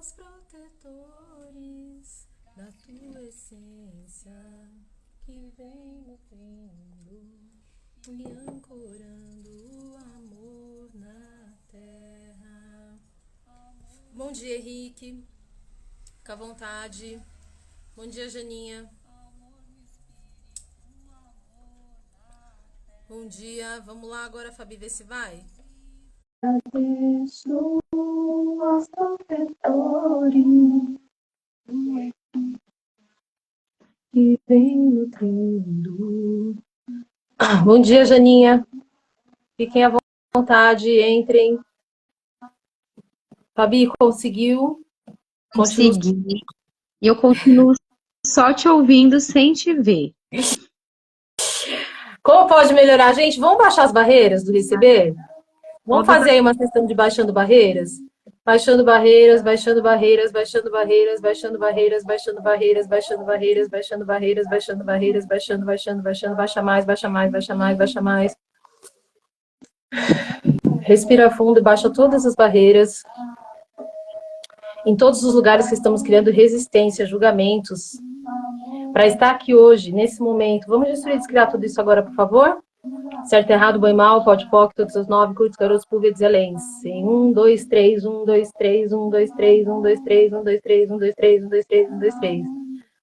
os protetores da tua essência que vem nutrindo e ancorando o amor na terra. Bom dia, Henrique. Fica à vontade. Bom dia, Janinha. Bom dia. Vamos lá agora, Fabi, ver se vai. Abençoa os protetores que vem nutrindo. Bom dia, Janinha. Fiquem à vontade, entrem. Fabi, conseguiu? Continua. Consegui. E eu continuo só te ouvindo sem te ver. Como pode melhorar, gente? Vamos baixar as barreiras do receber? Vamos fazer aí uma sessão de baixando barreiras? Baixando barreiras, baixando barreiras, baixando barreiras, baixando barreiras, baixando barreiras, baixando barreiras, baixando barreiras, baixando barreiras, baixando, baixando, baixando, baixa mais, baixa mais, baixa mais, baixa mais. Respira fundo e baixa todas as barreiras. Em todos os lugares que estamos criando resistência, julgamentos, para estar aqui hoje, nesse momento. Vamos destruir e descriar tudo isso agora, por favor? Certo, errado, bom e mal, pode, poc, todos os 9, curtos, garotos, púlvidos e alens. Em 1, 2, 3, 1, 2, 3, 1, 2, 3, 1, 2, 3, 1, 2, 3, 1, 2, 3, 1, 2, 3, 1, 2, 3.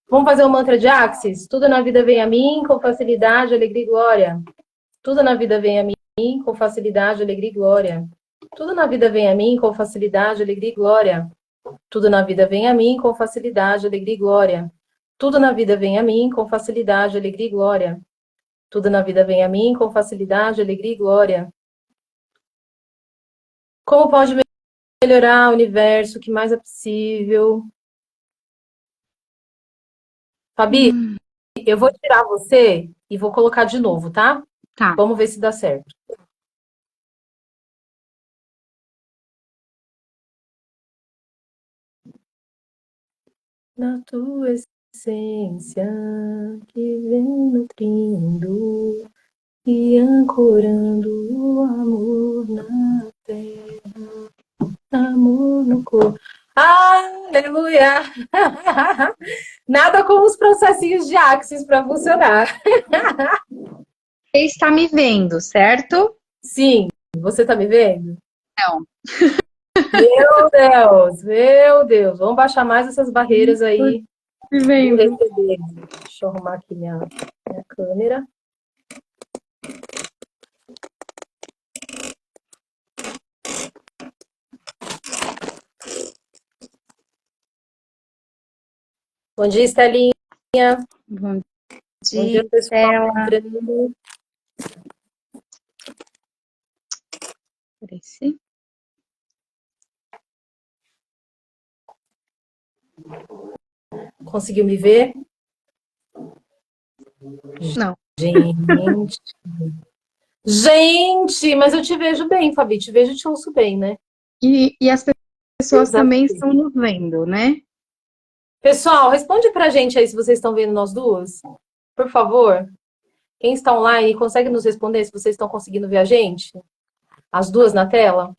Vamos fazer o mantra de Axis? Tudo na vida vem a mim com facilidade, alegria e glória. Tudo na vida vem a mim com facilidade, alegria e glória. Tudo na vida vem a mim com facilidade, alegria e glória. Tudo na vida vem a mim com facilidade, alegria e glória. Tudo na vida vem a mim com facilidade, alegria e glória. Tudo na vida vem a mim com facilidade, alegria e glória. Como pode melhorar o universo? O que mais é possível? Fabi, eu vou tirar você e vou colocar de novo, tá? Tá. Vamos ver se dá certo. Na tua essência que vem nutrindo e ancorando o amor na terra, amor no corpo. Aleluia! Nada como os processinhos de Axis para funcionar. Você está me vendo, certo? Sim, você tá me vendo? Não. Meu Deus, meu Deus. Vamos baixar mais essas barreiras Estou aí te do vendo. receber. Deixa eu arrumar aqui minha câmera. Bom dia, Estelinha. Bom Bom dia, dia, pessoal que tá Estela. entrando. Apareci? Conseguiu me ver? Não. Gente. Gente, mas eu te vejo bem, Fabi. Te vejo e te ouço bem, né? E as pessoas também Desafio. estão nos vendo, né? Pessoal, responde pra gente aí se vocês estão vendo nós duas. Por favor. Quem está online, consegue nos responder se vocês estão conseguindo ver a gente? As duas na tela?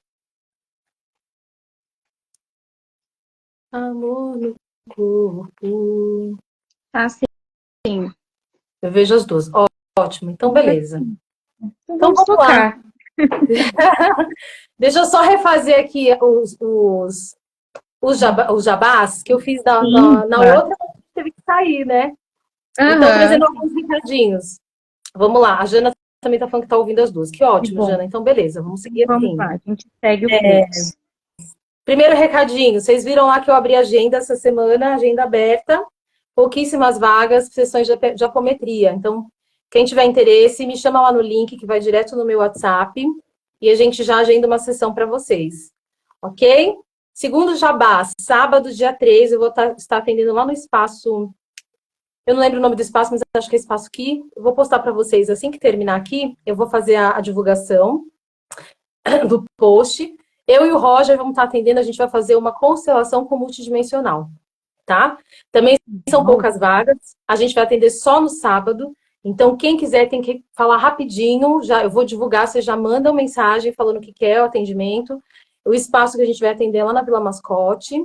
Amor no corpo. Tá sim. Eu vejo as duas. Ótimo, então beleza. Então Então vamos vamos lá. tocar. Deixa eu só refazer aqui os jabás que eu fiz Sim, na claro. outra, teve que sair, né? Então, Aham, trazendo alguns recadinhos. Vamos lá, a Jana também tá falando que tá ouvindo as duas. Que que ótimo, bom. Jana. Então, beleza, vamos seguir Vamos assim. lá, a gente segue o fluxo. Primeiro recadinho, vocês viram lá que eu abri a agenda essa semana, agenda aberta, pouquíssimas vagas, sessões de apometria. Então, quem tiver interesse, me chama lá no link que vai direto no meu WhatsApp e a gente já agenda uma sessão para vocês. Ok? Segundo jabá, sábado, dia 3, eu vou estar atendendo lá no espaço. Eu não lembro o nome do espaço, mas acho que é espaço aqui. Eu vou postar para vocês assim que terminar aqui. Eu vou fazer a divulgação do post. Eu e o Roger vamos estar atendendo, a gente vai fazer uma constelação com multidimensional, tá? Também são Bom, poucas vagas, a gente vai atender só no sábado. Então, quem quiser tem que falar rapidinho, já eu vou divulgar, vocês já mandam mensagem falando o que quer o atendimento. O espaço que a gente vai atender é lá na Vila Mascote.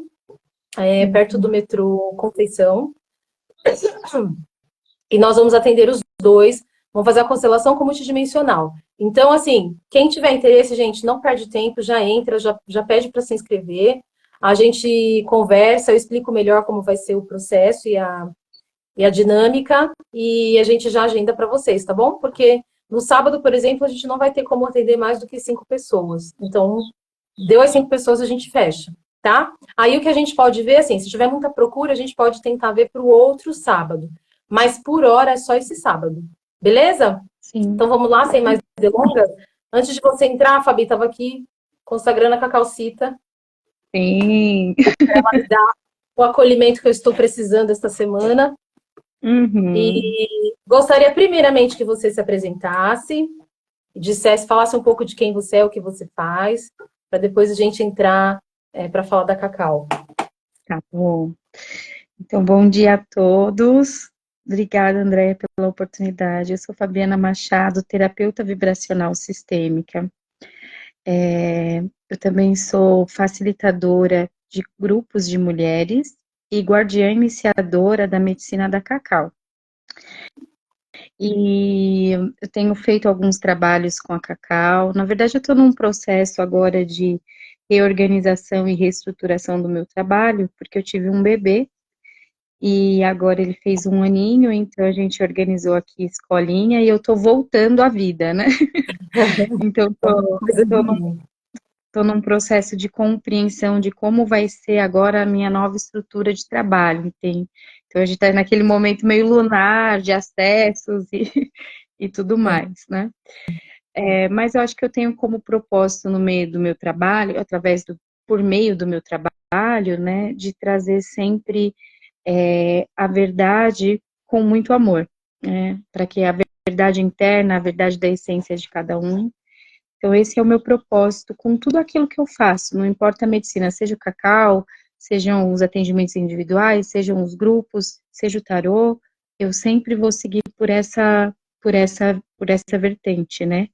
perto do metrô Conceição. E nós vamos atender os dois, vamos fazer a constelação com multidimensional. Então, assim, quem tiver interesse, gente, não perde tempo, já entra, já pede para se inscrever. A gente conversa, eu explico melhor como vai ser o processo e a dinâmica, e a gente já agenda para vocês, tá bom? Porque no sábado, por exemplo, a gente não vai ter como atender mais do que 5 pessoas. Então, deu as 5 pessoas, a gente fecha, tá? Aí o que a gente pode ver, assim, se tiver muita procura, a gente pode tentar ver para o outro sábado. Mas por hora é só esse sábado. Beleza? Sim. Então vamos lá, sem mais delongas. Antes de você entrar, a Fabi estava aqui consagrando a Cacaucita Sim. para ela me dar o acolhimento que eu estou precisando esta semana. Uhum. E gostaria primeiramente que você se apresentasse, dissesse, falasse um pouco de quem você é, o que você faz, para depois a gente entrar para falar da Cacau. Tá bom. Então, bom dia a todos. Obrigada, Andréia, pela oportunidade. Eu sou Fabiana Machado, terapeuta vibracional sistêmica. Eu também sou facilitadora de grupos de mulheres e guardiã iniciadora da medicina da Cacau. E eu tenho feito alguns trabalhos com a Cacau. Na verdade, eu estou num processo agora de reorganização e reestruturação do meu trabalho, porque eu tive um bebê e agora ele fez 1 aninho, então a gente organizou aqui escolinha e eu estou voltando à vida, né? Então, Coisa tô boa. estou num processo de compreensão de como vai ser agora a minha nova estrutura de trabalho, entende? Então, a gente está naquele momento meio lunar de acessos e tudo mais, né? Mas eu acho que eu tenho como propósito no meio do meu trabalho, por meio do meu trabalho, né, de trazer sempre a verdade com muito amor, né, para que a verdade interna, a verdade da essência de cada um. Então, esse é o meu propósito com tudo aquilo que eu faço, não importa a medicina, seja o cacau, sejam os atendimentos individuais, sejam os grupos, seja o tarô, eu sempre vou seguir por essa vertente, né?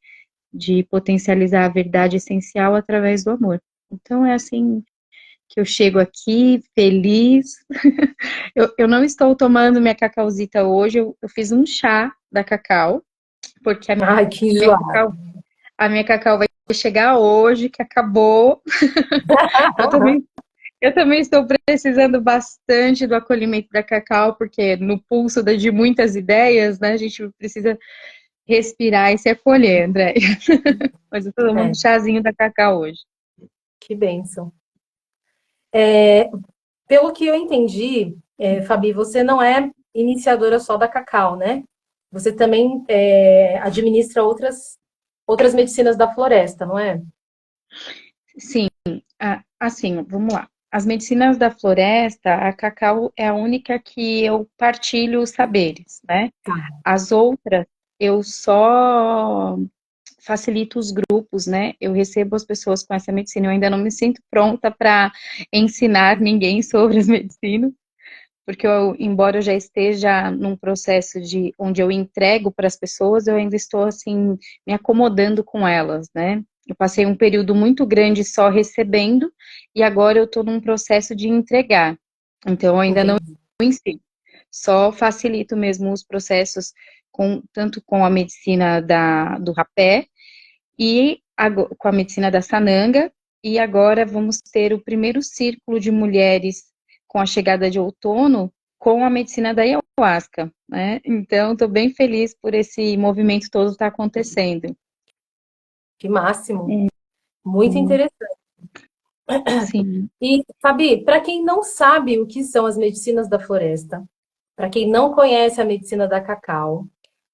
De potencializar a verdade essencial através do amor. Então, é assim que eu chego aqui, feliz. Eu não estou tomando minha cacauzita hoje, eu fiz um chá da cacau, porque Ai, que minha enjoada. cacau a minha cacau vai chegar hoje, que acabou. Eu também, eu também estou precisando bastante do acolhimento da cacau, porque no pulso de muitas ideias, né, a gente precisa respirar e se acolher, André. Mas eu estou tomando É, um chazinho da cacau hoje. que bênção. Pelo que eu entendi, Fabi, você não é iniciadora só da Cacau, né? Você também administra outras medicinas da floresta, não é? Sim, assim, vamos lá. As medicinas da floresta, a cacau é a única que eu partilho os saberes, né? Tá. As outras, eu só facilito os grupos, né? Eu recebo as pessoas com essa medicina. Eu ainda não me sinto pronta para ensinar ninguém sobre as medicinas, porque embora eu já esteja num processo de onde eu entrego para as pessoas, eu ainda estou assim me acomodando com elas, né? Eu passei um período muito grande só recebendo e agora eu estou num processo de entregar. Então eu ainda não Entendi. ensino, só facilito mesmo os processos tanto com a medicina do rapé e com a medicina da Sananga, e agora vamos ter o primeiro círculo de mulheres com a chegada de outono com a medicina da ayahuasca, né? Então, estou bem feliz por esse movimento todo estar acontecendo. Que máximo. Muito interessante. Sim, E, Fabi, para quem não sabe o que são as medicinas da floresta, para quem não conhece a medicina da Cacau,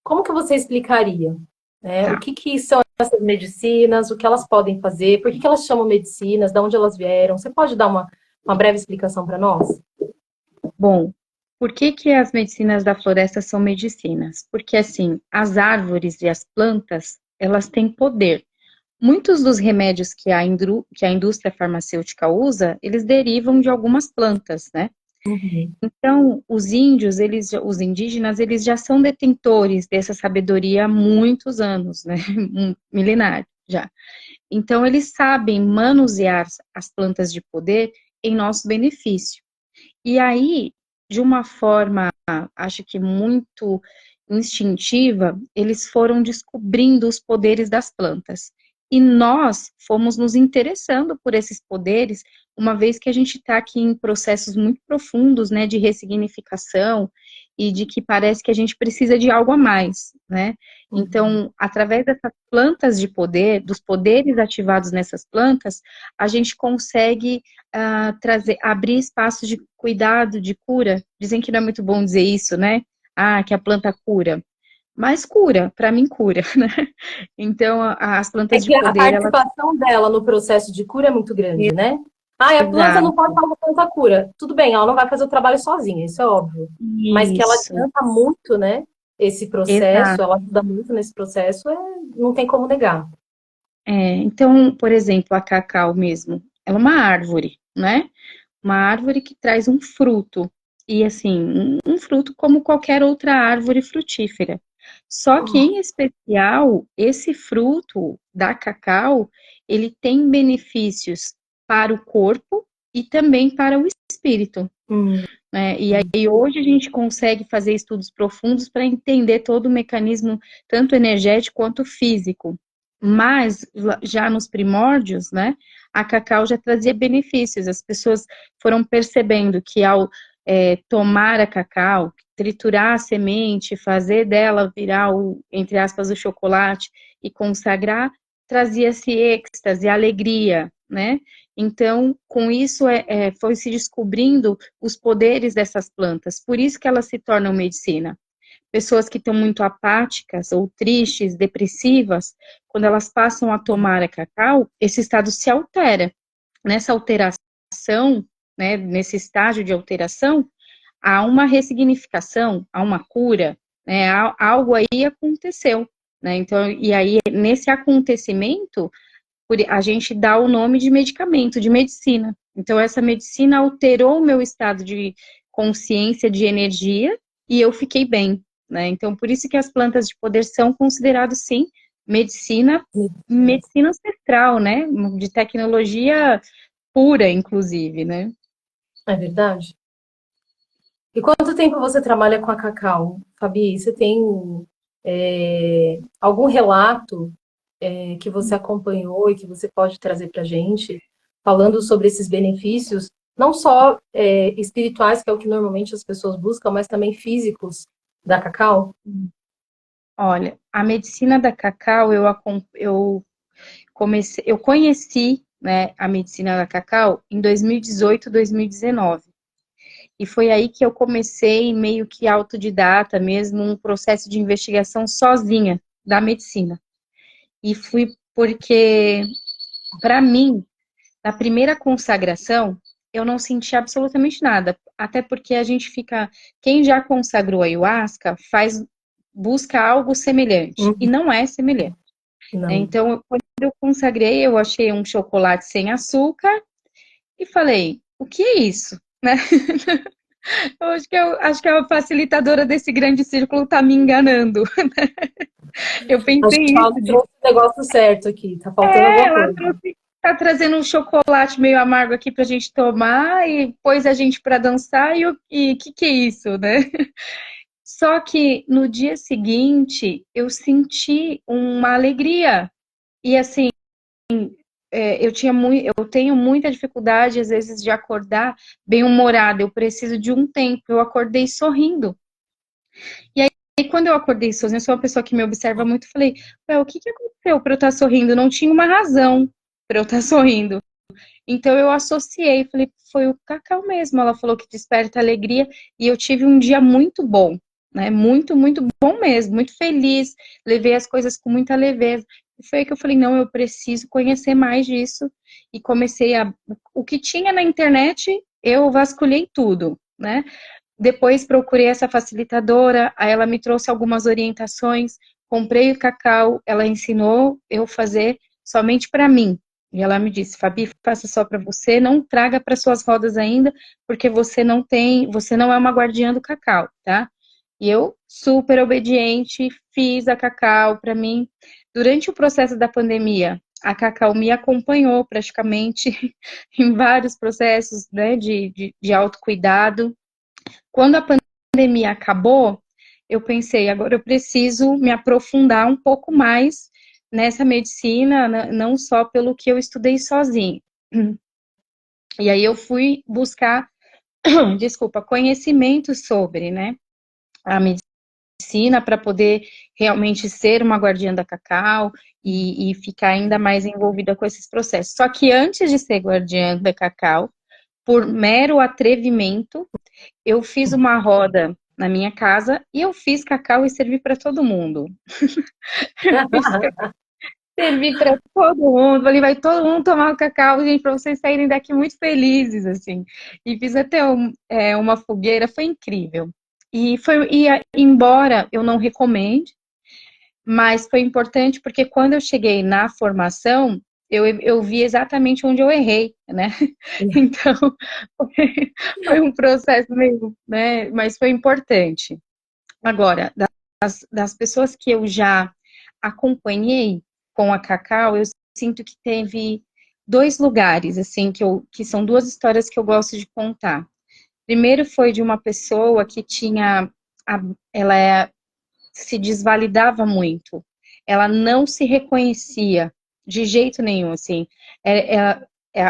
como que você explicaria, né? O tá. que são essas medicinas, o que elas podem fazer, por que elas chamam medicinas, de onde elas vieram? Você pode dar uma breve explicação para nós? Bom, por que que as medicinas da floresta são medicinas? Porque, assim, as árvores e as plantas, elas têm poder. Muitos dos remédios que a indústria farmacêutica usa, eles derivam de algumas plantas, né? Uhum. Então, os indígenas, eles já são detentores dessa sabedoria há muitos anos, né? Milenar já. Então, eles sabem manusear as plantas de poder em nosso benefício. E aí, de uma forma, acho que muito instintiva, eles foram descobrindo os poderes das plantas. E nós fomos nos interessando por esses poderes, uma vez que a gente está aqui em processos muito profundos, né, de ressignificação e de que parece que a gente precisa de algo a mais, né? Uhum. Então, através dessas plantas de poder, dos poderes ativados nessas plantas, a gente consegue trazer, abrir espaços de cuidado, de cura. Dizem que não é muito bom dizer isso, né? Ah, que a planta cura. Mas cura, para mim cura, né? Então, as É plantas de que a poder, elas... participação dela no processo de cura é muito grande, né? Ah, a planta não pode Exato. fazer tanta cura. Tudo bem, ela não vai fazer o trabalho sozinha, isso é óbvio. Mas que ela Isso, adianta muito, né? Esse processo, exato. ela ajuda muito nesse processo, não tem como negar. Então, por exemplo, a cacau mesmo, ela é uma árvore, né? Uma árvore que traz um fruto. E assim, um fruto como qualquer outra árvore frutífera. Só que, em especial, esse fruto da cacau, ele tem benefícios para o corpo e também para o espírito, Hum, né? E aí hoje a gente consegue fazer estudos profundos para entender todo o mecanismo, tanto energético quanto físico. Mas já nos primórdios, né, a cacau já trazia benefícios. As pessoas foram percebendo que ao tomar a cacau, triturar a semente, fazer dela virar o, entre aspas, o chocolate e consagrar, trazia-se êxtase, alegria, né? Então, com isso, foi se descobrindo os poderes dessas plantas. Por isso que elas se tornam medicina. Pessoas que estão muito apáticas ou tristes, depressivas, quando elas passam a tomar a cacau, esse estado se altera. Nessa alteração, né, nesse estágio de alteração, há uma ressignificação, há uma cura, né, algo aí aconteceu. Né? Então, e aí, nesse acontecimento, a gente dá o nome de medicamento, de medicina. Então, essa medicina alterou o meu estado de consciência, de energia, e eu fiquei bem, né? Então, por isso que as plantas de poder são consideradas, sim, medicina, medicina ancestral, né? De tecnologia pura, inclusive, né? é verdade. E quanto tempo você trabalha com a Cacau, Fabi? Você tem algum relato que você acompanhou e que você pode trazer para a gente, falando sobre esses benefícios, não só espirituais, que é o que normalmente as pessoas buscam, mas também físicos da Cacau? Olha, a medicina da cacau, eu conheci, né, a medicina da cacau em 2018, 2019. E foi aí que eu comecei, meio que autodidata mesmo, um processo de investigação sozinha da medicina. E fui porque, para mim, na primeira consagração, eu não senti absolutamente nada. Até porque a gente fica. Quem já consagrou a ayahuasca busca algo semelhante. E não é semelhante. Né? Não. Então, quando eu consagrei, eu achei um chocolate sem açúcar e falei: o que é isso? Né? Eu acho que a facilitadora desse grande círculo está me enganando. Eu Acho que pensei ela isso não de trouxe o negócio certo aqui, tá faltando alguma ela coisa. tá trazendo um chocolate meio amargo aqui pra gente tomar e pôs a gente para dançar e que é isso, né? Só que no dia seguinte eu senti uma alegria e assim eu tenho muita dificuldade às vezes de acordar bem-humorada. Eu preciso de um tempo. Eu acordei sorrindo. E quando eu acordei sozinha, eu sou uma pessoa que me observa muito, falei, o que que aconteceu para eu estar sorrindo? Não tinha uma razão para eu estar sorrindo. Então eu associei, falei, foi o cacau mesmo. Ela falou que desperta alegria e eu tive um dia muito bom, né? Muito, muito bom mesmo, muito feliz. Levei as coisas com muita leveza. E foi aí que eu falei, não, eu preciso conhecer mais disso. E comecei o que tinha na internet, eu vasculhei tudo, né? Depois procurei essa facilitadora, aí ela me trouxe algumas orientações, comprei o cacau, ela ensinou eu fazer somente para mim. E ela me disse, Fabi, faça só para você, não traga para suas rodas ainda, porque você não é uma guardiã do cacau, tá? E eu, super obediente, fiz a cacau para mim. Durante o processo da pandemia, a Cacau me acompanhou praticamente em vários processos, né, de autocuidado. Quando a pandemia acabou, eu pensei, agora eu preciso me aprofundar um pouco mais nessa medicina, não só pelo que eu estudei sozinho. E aí eu fui buscar, desculpa, conhecimento sobre, né, a medicina para poder realmente ser uma guardiã da Cacau e ficar ainda mais envolvida com esses processos. Só que antes de ser guardiã da Cacau, por mero atrevimento, eu fiz uma roda na minha casa e eu fiz cacau e servi para todo mundo. Servi para todo mundo, falei, vai todo mundo tomar o cacau, gente, para vocês saírem daqui muito felizes, assim. E fiz até uma fogueira, foi incrível. Embora eu não recomende, mas foi importante porque quando eu cheguei na formação, eu vi exatamente onde eu errei, né? Então, foi um processo meio, né? Mas foi importante. Agora, das pessoas que eu já acompanhei com a Cacau, eu sinto que teve dois lugares, assim, que são duas histórias que eu gosto de contar. Primeiro foi de uma pessoa que ela se desvalidava muito. Ela não se reconhecia de jeito nenhum, assim.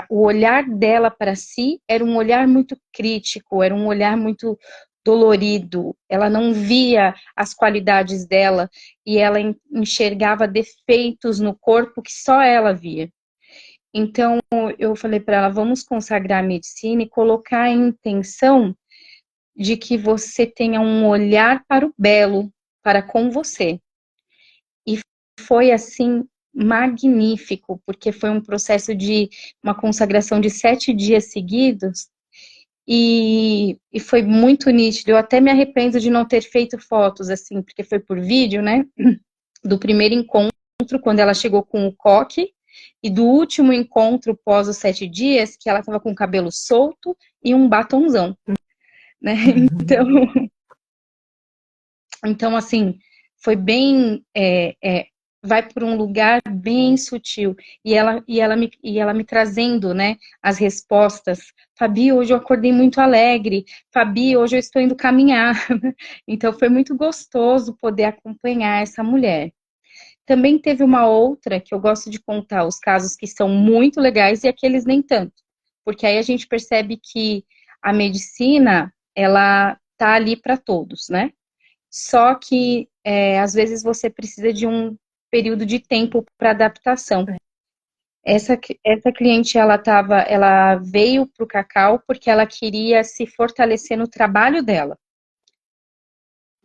O olhar dela para si era um olhar muito crítico, era um olhar muito dolorido. Ela não via as qualidades dela e ela enxergava defeitos no corpo que só ela via. Então, eu falei para ela, vamos consagrar a medicina e colocar a intenção de que você tenha um olhar para o belo, para com você. E foi assim magnífico, porque foi um processo de uma consagração de 7 dias seguidos e foi muito nítido. Eu até me arrependo de não ter feito fotos assim, porque foi por vídeo, né? Do primeiro encontro, quando ela chegou com o coque, e do último encontro pós os 7 dias, que ela estava com o cabelo solto e um batonzão, né? Então, assim, foi bem, vai por um lugar bem sutil, e ela me trazendo, né, as respostas. Fabi, hoje eu acordei muito alegre. Fabi, hoje eu estou indo caminhar. Então, foi muito gostoso poder acompanhar essa mulher. Também teve uma outra que eu gosto de contar os casos que são muito legais e aqueles nem tanto, porque aí a gente percebe que a medicina, ela tá ali para todos, né? Só que, às vezes, você precisa de um período de tempo para adaptação. Essa cliente, ela veio para o Cacau porque ela queria se fortalecer no trabalho dela.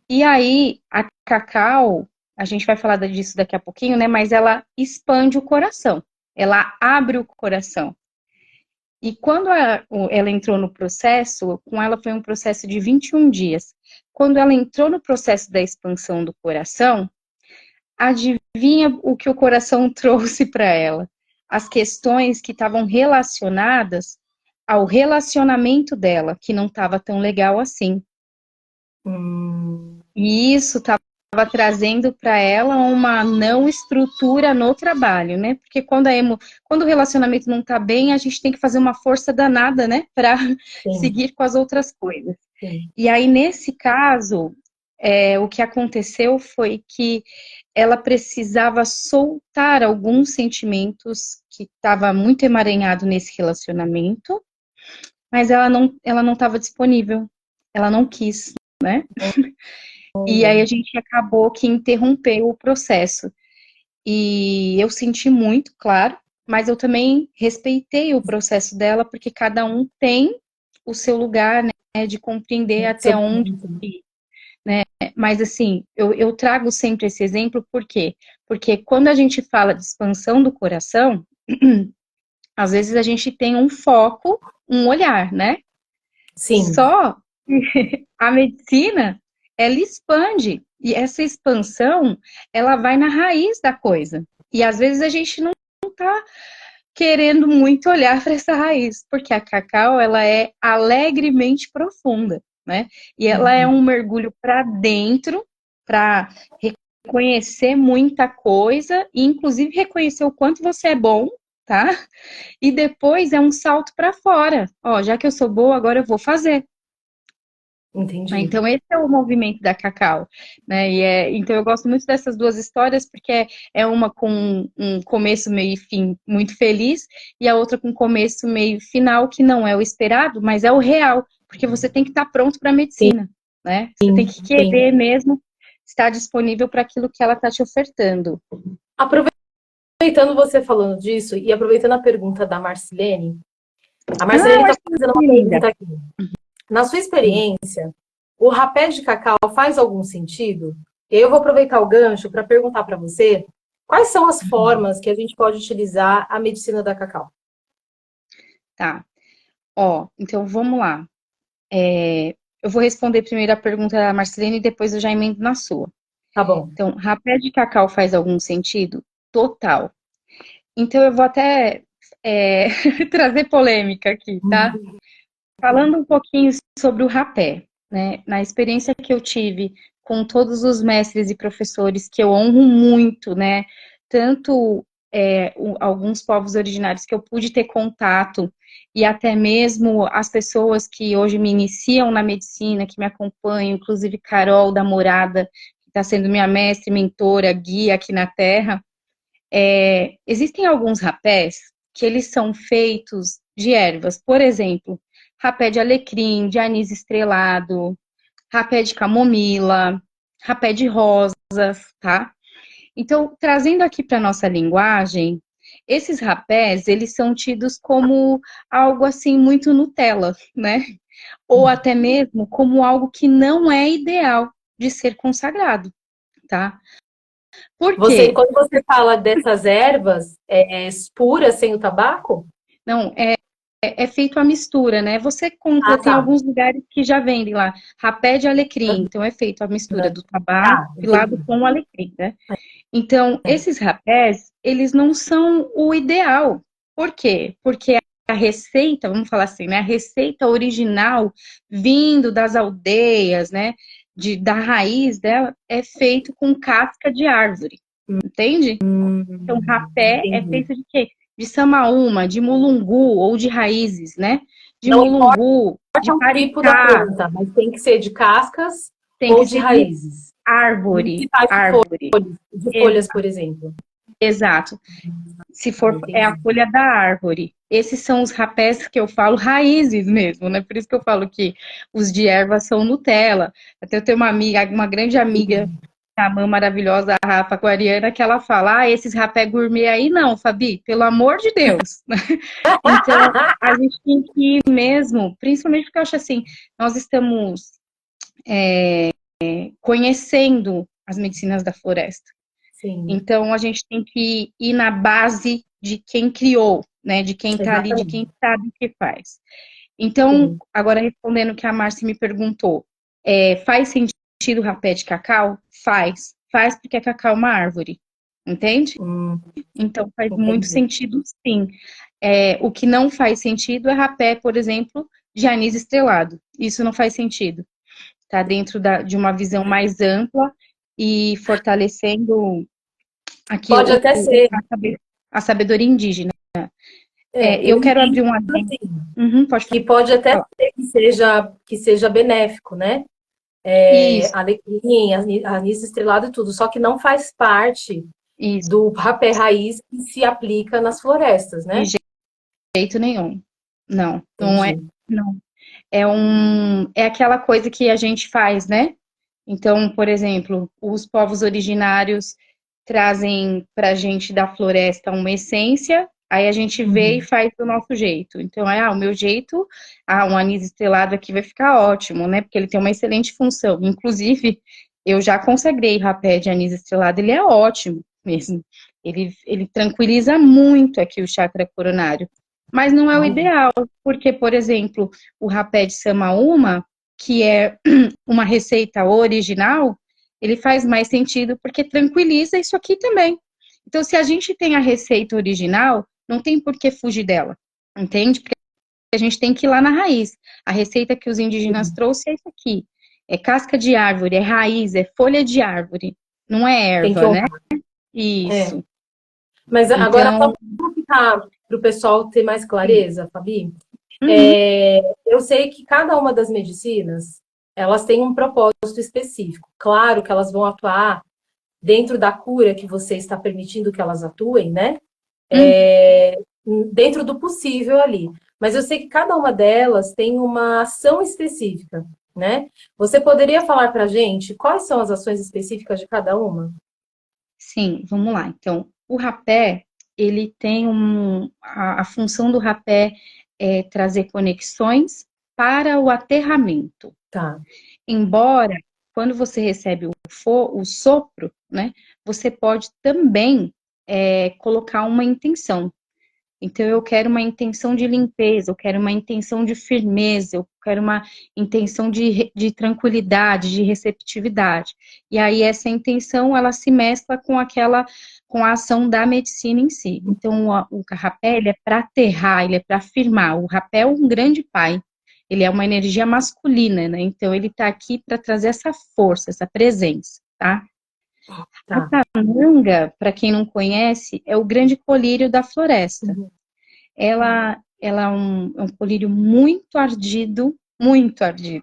E aí, a Cacau, a gente vai falar disso daqui a pouquinho, né? Mas ela expande o coração. Ela abre o coração. E quando ela entrou no processo, com ela foi um processo de 21 dias. Quando ela entrou no processo da expansão do coração, adivinha o que o coração trouxe para ela? As questões que estavam relacionadas ao relacionamento dela, que não estava tão legal assim. E isso estava trazendo para ela uma não estrutura no trabalho, né? Porque quando o relacionamento não está bem, a gente tem que fazer uma força danada, né? Para seguir com as outras coisas. Sim. E aí, nesse caso, o que aconteceu foi que ela precisava soltar alguns sentimentos que estava muito emaranhado nesse relacionamento, mas ela não estava disponível, ela não quis, né? E aí a gente acabou que interrompeu o processo. E eu senti muito, claro, mas eu também respeitei o processo dela, porque cada um tem o seu lugar, né, de compreender até onde ir, né? Mas assim, eu trago sempre esse exemplo, por quê? Porque quando a gente fala de expansão do coração, às vezes a gente tem um foco, um olhar, né? Sim. Só que a medicina, ela expande, e essa expansão, ela vai na raiz da coisa. E às vezes a gente não está querendo muito olhar para essa raiz, porque a Cacau, ela é alegremente profunda, né? E ela é um mergulho para dentro, para reconhecer muita coisa e, inclusive, reconhecer o quanto você é bom, tá? E depois é um salto para fora. Ó, já que eu sou boa, agora eu vou fazer. Entendi. Então, esse é o movimento da Cacau, né? Então, eu gosto muito dessas duas histórias, porque é uma com um começo, meio e fim muito feliz, e a outra com começo, meio e final, que não é o esperado, mas é o real, porque você tem que estar pronto para a Sim, medicina, né? Você tem que sim. querer mesmo estar disponível para aquilo que ela está te ofertando. Aproveitando você falando disso, e aproveitando a pergunta da Marcilene, a Ah, Marcilene eu está acho que fazendo uma linda. pergunta aqui. Na sua experiência, o rapé de cacau faz algum sentido? E aí eu vou aproveitar o gancho para perguntar para você quais são as formas que a gente pode utilizar a medicina da cacau. Tá. Ó, então vamos lá. Eu vou responder primeiro a pergunta da Marcelene e depois eu já emendo na sua. Tá bom. Então, rapé de cacau faz algum sentido? Total. Então, eu vou até trazer polêmica aqui, tá? Falando um pouquinho sobre o rapé, né? Na experiência que eu tive com todos os mestres e professores, que eu honro muito, né? Tanto alguns povos originários que eu pude ter contato, e até mesmo as pessoas que hoje me iniciam na medicina, que me acompanham, inclusive Carol da Morada, que está sendo minha mestre, mentora, guia aqui na Terra. Existem alguns rapés que eles são feitos de ervas, por exemplo, rapé de alecrim, de anis estrelado, rapé de camomila, rapé de rosas, tá? Então, trazendo aqui para nossa linguagem, esses rapés, eles são tidos como algo assim muito Nutella, né? Ou até mesmo como algo que não é ideal de ser consagrado, tá? Por Você, quê? quando você fala dessas ervas puras sem o tabaco? Não, é feito a mistura, né? Você compra, Ah, tem tá. alguns lugares que já vendem lá, rapé de alecrim, então é feito a mistura do tabaco Tá, pilado entendi. com o alecrim, né? Então, esses rapés, eles não são o ideal. Por quê? Porque a receita, vamos falar assim, né? A receita original, vindo das aldeias, né? Da raiz dela, é feito com casca de árvore, entende? Então, rapé é Entendi. feito de quê? De samaúma, de mulungu ou de raízes, né? De Não importa mulungu, de o tipo da paricá, planta, mas tem que ser de cascas tem que ou de ser de raízes. Não se árvore, faz árvore. de Ex- folhas, por exemplo. Exato. Se Ah, for, é a entendi. folha da árvore. Esses são os rapés que eu falo, raízes mesmo, né? Por isso que eu falo que os de erva são Nutella. Até eu tenho uma amiga, uma grande amiga, a mãe maravilhosa, a Rafa Aquariana, que ela fala, esses rapé gourmet aí não, Fabi, pelo amor de Deus. Então, a gente tem que ir mesmo, principalmente porque eu acho assim, nós estamos conhecendo as medicinas da floresta. Sim, Então, a gente tem que ir na base de quem criou, né? De quem está ali, de quem exatamente. sabe o que faz. Então, Sim. agora respondendo o que a Márcia me perguntou, faz sentido o rapé de cacau? Faz. Faz porque a cacau é uma árvore, entende? Hum, Então, faz muito entendi. sentido, sim. O que não faz sentido é rapé, por exemplo, de anis estrelado. Isso não faz sentido. Está dentro de uma visão mais ampla e fortalecendo aqui Pode até ser. a sabedoria indígena. Eu Eu quero entendo abrir um adendo. assim, Uhum, pode que pode até falar. ser que seja benéfico, né? Isso, Alecrim, anis estrelado e tudo, só que não faz parte isso, do rapé raiz que se aplica nas florestas, de né? jeito nenhum. Não, não é, Entendi. não. É aquela coisa que a gente faz, né? Então, por exemplo, os povos originários trazem para a gente da floresta uma essência, aí a gente vê e Uhum. faz do nosso jeito. Então, o meu jeito, um anis estrelado aqui vai ficar ótimo, né? Porque ele tem uma excelente função. Inclusive, eu já consagrei rapé de anis estrelado, ele é ótimo mesmo. Ele tranquiliza muito aqui o chakra coronário. Mas não é o Olha. ideal, porque, por exemplo, o rapé de Samaúma, que é uma receita original, ele faz mais sentido porque tranquiliza isso aqui também. Então, se a gente tem a receita original, não tem por que fugir dela, entende? Porque a gente tem que ir lá na raiz. A receita que os indígenas trouxeram é isso aqui. É casca de árvore, é raiz, é folha de árvore. não é Tem que erva, né? honrar. É. Isso. Mas agora, só Então, para o pessoal ter mais clareza, Fabi, uhum, eu sei que cada uma das medicinas, elas têm um propósito específico. Claro que elas vão atuar dentro da cura que você está permitindo que elas atuem, né? uhum, Dentro do possível ali. Mas eu sei que cada uma delas tem uma ação específica, né? Você poderia falar para a gente quais são as ações específicas de cada uma? sim, vamos lá. Então, o rapé, ele tem a função do rapé é trazer conexões para o aterramento. Tá. Embora, quando você recebe o sopro, né, você pode também colocar uma intenção. Então, eu quero uma intenção de limpeza, eu quero uma intenção de firmeza, eu quero uma intenção de tranquilidade, de receptividade. E aí, essa intenção, ela se mescla com a ação da medicina em si. Então, o rapé, ele é para aterrar, ele é para afirmar. O rapé é um grande pai, ele é uma energia masculina, né? Então, ele está aqui para trazer essa força, essa presença, tá? A Tá. sananga, para quem não conhece, é o grande colírio da floresta. Uhum. Ela é um colírio muito ardido, muito ardido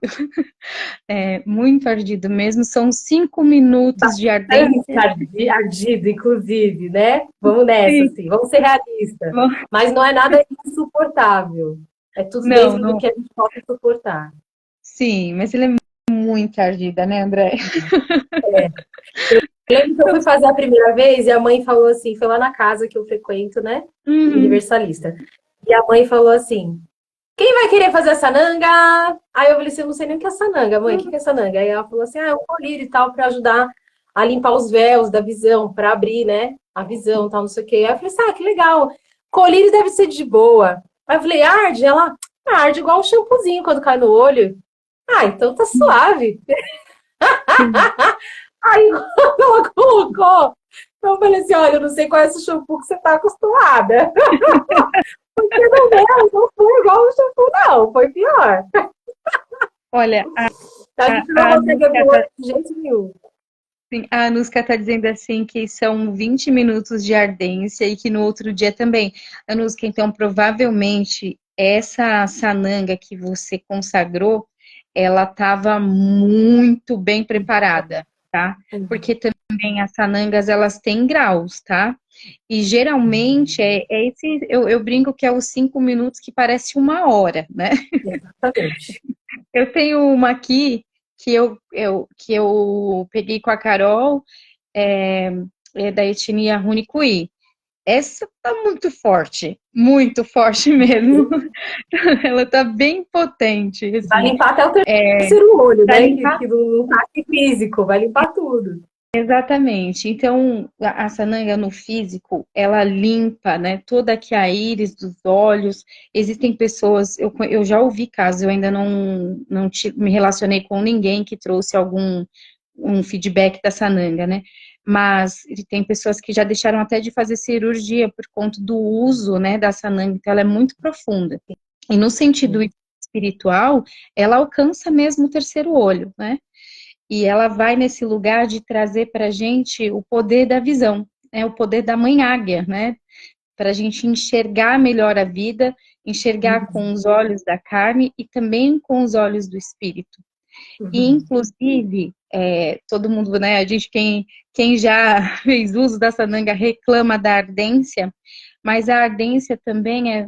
mesmo. São 5 minutos de Bastante ardência. ardido, inclusive, né? Vamos nessa, Sim. assim. Vamos ser realistas. Mas não é nada insuportável. É tudo Não, dentro do não, que a gente pode suportar. sim, mas ele é muito ardida, né, André? Eu lembro que eu fui fazer a primeira vez e a mãe falou assim, foi lá na casa que eu frequento, né? Uhum. Universalista. E a mãe falou assim: quem vai querer fazer essa nanga? Aí eu falei assim, eu não sei nem o que é sananga, mãe, o que é sananga? Aí ela falou assim, é um colírio e tal, para ajudar a limpar os véus da visão, para abrir, né, a visão, tal, não sei o quê. Aí eu falei assim, que legal, colírio deve ser de boa. Aí eu falei, arde? Ela, arde igual um shampoozinho quando cai no olho. Então tá suave. Sim. Aí quando ela colocou, eu falei assim, olha, eu não sei qual é esse shampoo que você tá acostumada. Porque não foi igual o shampoo, não, foi pior. Olha, A a, gente não a consegue abrir Anuska o olho de jeito nenhum. a Anuska tá dizendo assim que são 20 minutos de ardência e que no outro dia também. Anuska, então provavelmente essa sananga que você consagrou, ela estava muito bem preparada, tá? Porque também as sanangas elas têm graus, tá? E geralmente eu brinco que é os 5 minutos que parece uma hora, né? Exatamente. Eu tenho uma aqui que eu peguei com a Carol, é, é da etnia Runicuí. Essa tá muito forte mesmo. Ela tá bem potente, Vai assim. limpar até o terceiro olho, Pra né? Que, limpar. que não tá aqui físico, vai limpar tudo. Exatamente. Então, a sananga no físico, ela limpa, né, toda aqui a íris dos olhos. Existem pessoas, eu já ouvi casos, eu ainda não me relacionei com ninguém que trouxe algum um feedback da sananga, né? Mas tem pessoas que já deixaram até de fazer cirurgia por conta do uso, né, da sananga, então ela é muito profunda. E no sentido espiritual, ela alcança mesmo o terceiro olho, né? E ela vai nesse lugar de trazer para a gente o poder da visão, né? O poder da mãe águia, né? Para a gente enxergar melhor a vida, enxergar com os olhos da carne e também com os olhos do espírito. E, Uhum. inclusive, todo mundo, né? A gente, quem já fez uso da sananga reclama da ardência, mas a ardência também é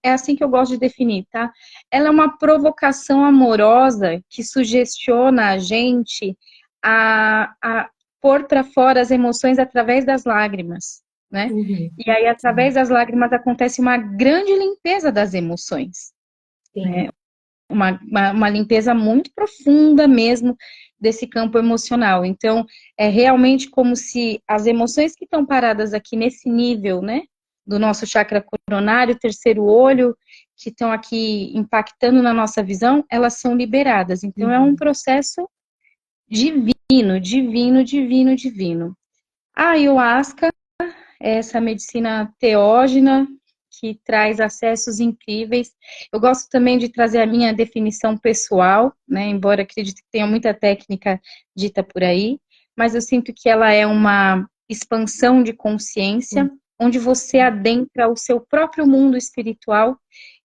assim que eu gosto de definir, tá? Ela é uma provocação amorosa que sugestiona a gente a pôr para fora as emoções através das lágrimas, né? Uhum. E aí, através Sim, das lágrimas, acontece uma grande limpeza das emoções, sim. né? Uma limpeza muito profunda mesmo desse campo emocional. Então, é realmente como se as emoções que estão paradas aqui nesse nível, né, do nosso chakra coronário, terceiro olho, que estão aqui impactando na nossa visão, elas são liberadas. Então, é um Uhum. processo divino, divino, divino, divino. A ayahuasca é essa medicina teógena que traz acessos incríveis. Eu gosto também de trazer a minha definição pessoal, né? Embora acredite que tenha muita técnica dita por aí, mas eu sinto que ela é uma expansão de consciência, onde você adentra o seu próprio mundo espiritual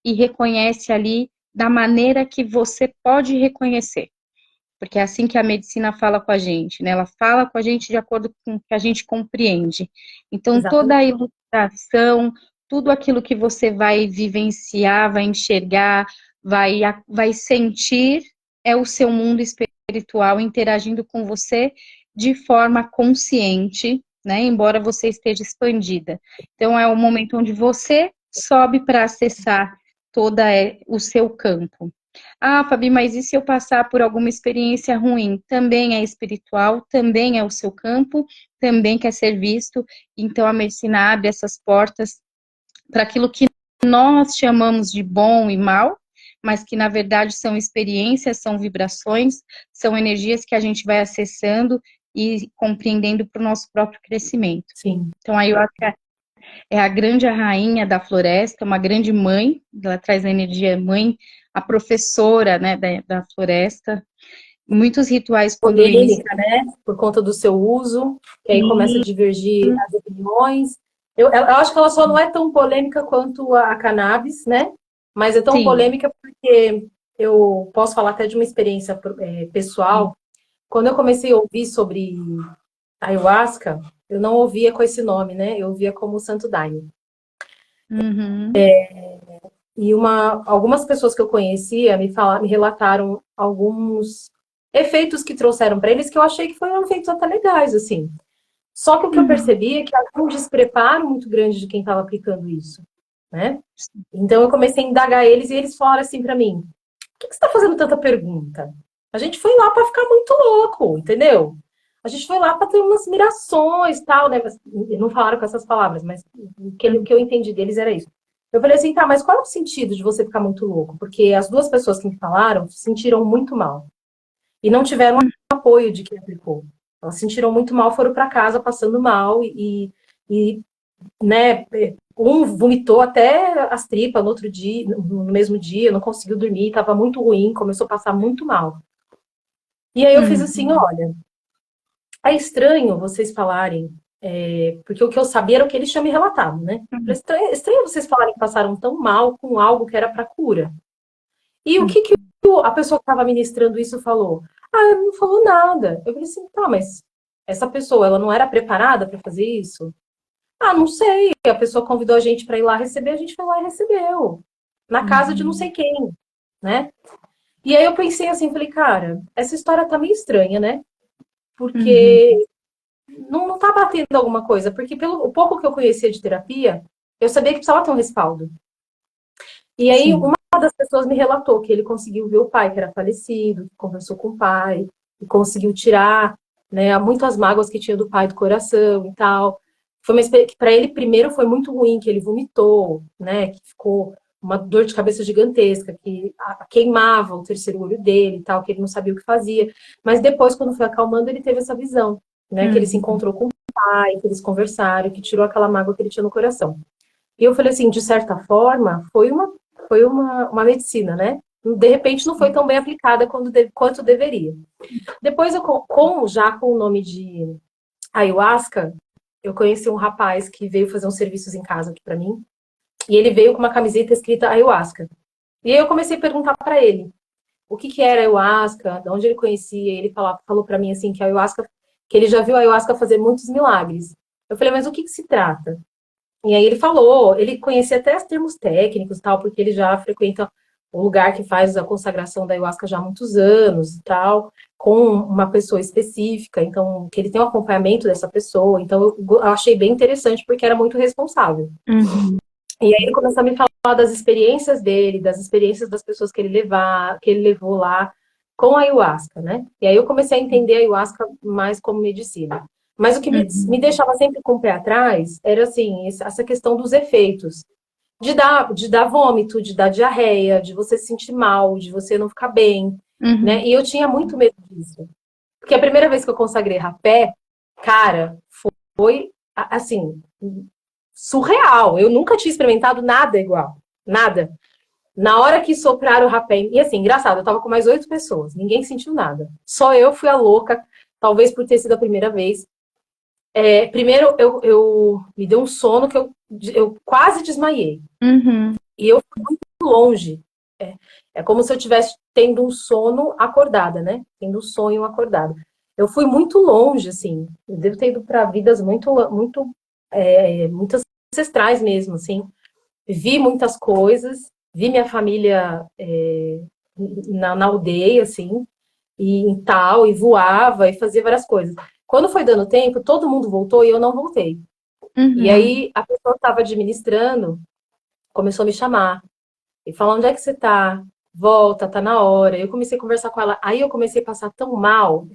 e reconhece ali da maneira que você pode reconhecer. Porque é assim que a medicina fala com a gente, né? Ela fala com a gente de acordo com o que a gente compreende. Então, toda a Exatamente. ilustração, tudo aquilo que você vai vivenciar, vai enxergar, vai sentir, é o seu mundo espiritual interagindo com você de forma consciente, né? Embora você esteja expandida. Então, é o momento onde você sobe para acessar todo o seu campo. Ah, Fabi, mas e se eu passar por alguma experiência ruim? Também é espiritual, também é o seu campo, também quer ser visto. Então a medicina abre essas portas para aquilo que nós chamamos de bom e mal, mas que na verdade são experiências, são vibrações, são energias que a gente vai acessando e compreendendo para o nosso próprio crescimento. Sim. Então a ayahuasca é a grande rainha da floresta, uma grande mãe, ela traz a energia mãe, a professora, né, da floresta. Muitos rituais, quando iniciam. Polêmica, né? Por conta do seu uso, que aí começa a divergir as opiniões. Eu acho que ela só não é tão polêmica quanto a cannabis, né? Mas é tão Sim. polêmica porque eu posso falar até de uma experiência pessoal. Quando eu comecei a ouvir sobre ayahuasca, eu não ouvia com esse nome, né? Eu ouvia como Santo Daime. Uhum. E algumas pessoas que eu conhecia me relataram alguns efeitos que trouxeram para eles que eu achei que foram efeitos até legais, assim. Só que o que eu Uhum. percebi é que havia um despreparo muito grande de quem estava aplicando isso, né? Então eu comecei a indagar eles e eles falaram assim para mim: por que você está fazendo tanta pergunta? A gente foi lá para ficar muito louco, entendeu? A gente foi lá para ter umas mirações, tal, né? Mas, não falaram com essas palavras, mas o que eu entendi deles era isso. Eu falei assim, tá, mas qual é o sentido de você ficar muito louco? Porque as duas pessoas que me falaram se sentiram muito mal e não tiveram apoio de quem aplicou. Elas se sentiram muito mal, foram para casa passando mal e, né, um vomitou até as tripas no outro dia, no mesmo dia, não conseguiu dormir, estava muito ruim, começou a passar muito mal. E aí eu fiz Uhum. assim, olha, é estranho vocês falarem, porque o que eu sabia era o que eles tinham me relatado, né? Uhum. Estranho vocês falarem que passaram tão mal com algo que era para cura. E o Uhum. que, que a pessoa que estava ministrando isso falou? Ah, ela não falou nada. Eu falei assim, tá, mas essa pessoa, ela não era preparada para fazer isso? Ah, não sei. A pessoa convidou a gente para ir lá receber, a gente foi lá e recebeu. Na casa de não sei quem, né? E aí eu pensei assim, falei, cara, essa história tá meio estranha, né? Uhum. Porque não tá batendo alguma coisa. Porque pelo o pouco que eu conhecia de terapia, eu sabia que precisava ter um respaldo. E aí Sim. uma das pessoas me relatou que ele conseguiu ver o pai que era falecido, conversou com o pai, e conseguiu tirar, né, muitas mágoas que tinha do pai do coração e tal. Foi uma experiência que para ele primeiro foi muito ruim, que ele vomitou, né, que ficou uma dor de cabeça gigantesca, que queimava o terceiro olho dele e tal, que ele não sabia o que fazia. Mas depois, quando foi acalmando, ele teve essa visão, né, que ele se Uhum. encontrou com o pai, que eles conversaram, que tirou aquela mágoa que ele tinha no coração. E eu falei assim, de certa forma, foi uma medicina, né? De repente não foi tão bem aplicada quanto deveria. Depois, já com o nome de ayahuasca, eu conheci um rapaz que veio fazer uns serviços em casa aqui para mim, e ele veio com uma camiseta escrita ayahuasca. E aí eu comecei a perguntar para ele o que que era ayahuasca, de onde ele conhecia, e ele falou para mim assim que a ayahuasca, que ele já viu a ayahuasca fazer muitos milagres. Eu falei, mas o que que se trata? E aí ele falou, ele conhecia até os termos técnicos e tal, porque ele já frequenta o lugar que faz a consagração da ayahuasca já há muitos anos e tal, com uma pessoa específica, então que ele tem um acompanhamento dessa pessoa, então eu achei bem interessante porque era muito responsável. Uhum. E aí ele começou a me falar das experiências dele, das experiências das pessoas que ele levou lá com a ayahuasca, né? E aí eu comecei a entender a ayahuasca mais como medicina. Mas o que me Uhum. deixava sempre com o pé atrás era assim, essa questão dos efeitos. De dar vômito, de dar diarreia, de você se sentir mal, de você não ficar bem, né? Uhum. E eu tinha muito medo disso. Porque a primeira vez que eu consagrei rapé, cara, foi assim, surreal. Eu nunca tinha experimentado nada igual. Nada. Na hora que sopraram o rapé. E assim, engraçado, eu tava com mais 8 pessoas. Ninguém sentiu nada. Só eu fui a louca talvez por ter sido a primeira vez. Primeiro, me deu um sono que eu quase desmaiei. Uhum. E eu fui muito longe. É como se eu estivesse tendo um sono acordada, né? Tendo um sonho acordado. Eu fui muito longe, assim. Eu devo ter ido para vidas muito ancestrais mesmo, assim. Vi muitas coisas, vi minha família na aldeia, assim, e tal, e voava, e fazia várias coisas. Quando foi dando tempo, todo mundo voltou e eu não voltei. E Uhum. aí a pessoa que estava administrando começou a me chamar e falar: onde é que você tá? Volta, tá na hora. Eu comecei a conversar com ela. Aí eu comecei a passar tão mal,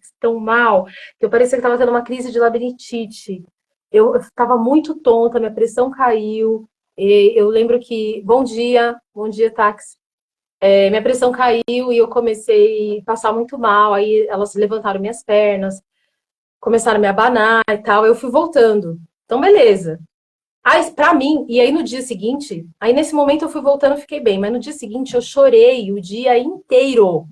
que eu parecia que estava tendo uma crise de labirintite. Eu estava muito tonta, minha pressão caiu. E eu lembro que, bom dia, táxi. Minha pressão caiu e eu comecei a passar muito mal. Aí elas levantaram minhas pernas, começaram a me abanar e tal. Eu fui voltando. Então, beleza. Aí, pra mim, e aí no dia seguinte, aí nesse momento eu fui voltando, fiquei bem, mas no dia seguinte eu chorei o dia inteiro.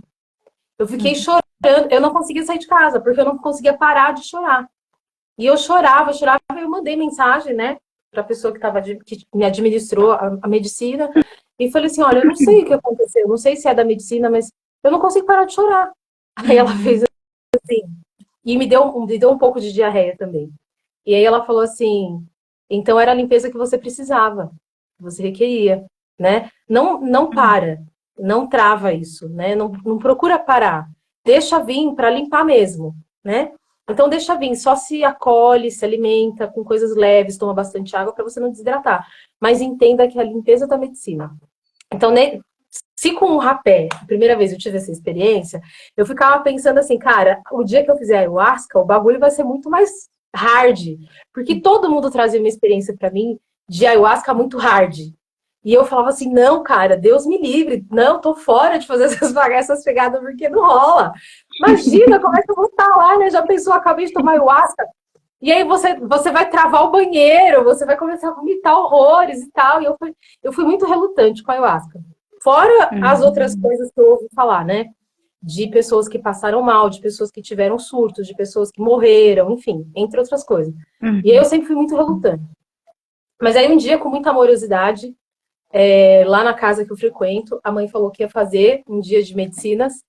Eu fiquei chorando, eu não conseguia sair de casa, porque eu não conseguia parar de chorar. E eu chorava, e eu mandei mensagem, né, pra pessoa que me administrou a medicina, e falei assim: olha, eu não sei o que aconteceu, não sei se é da medicina, mas eu não consigo parar de chorar. Aí ela fez Uhum. assim, e me deu um pouco de diarreia também. E aí ela falou assim: então era a limpeza que você precisava, que você requeria, né? Não para, não trava isso, né? Não procura parar. Deixa vir para limpar mesmo, né? Então deixa vir, só se acolhe, se alimenta com coisas leves, toma bastante água para você não desidratar. Mas entenda que a limpeza da medicina. Então, se com o rapé, a primeira vez eu tive essa experiência, eu ficava pensando assim, cara, o dia que eu fizer ayahuasca, o bagulho vai ser muito mais hard. Porque todo mundo trazia uma experiência pra mim de ayahuasca muito hard. E eu falava assim, não, cara, Deus me livre. Não, tô fora de fazer essas pegadas porque não rola. Imagina como é que eu vou estar lá, né? Já pensou, acabei de tomar ayahuasca. E aí você vai travar o banheiro, você vai começar a vomitar horrores e tal. E eu fui muito relutante com a ayahuasca. Fora as outras Uhum. coisas que eu ouvi falar, né? De pessoas que passaram mal, de pessoas que tiveram surtos, de pessoas que morreram, enfim, entre outras coisas. E aí Uhum. eu sempre fui muito relutante. Mas aí um dia, com muita amorosidade, lá na casa que eu frequento, a mãe falou que ia fazer um dia de medicinas.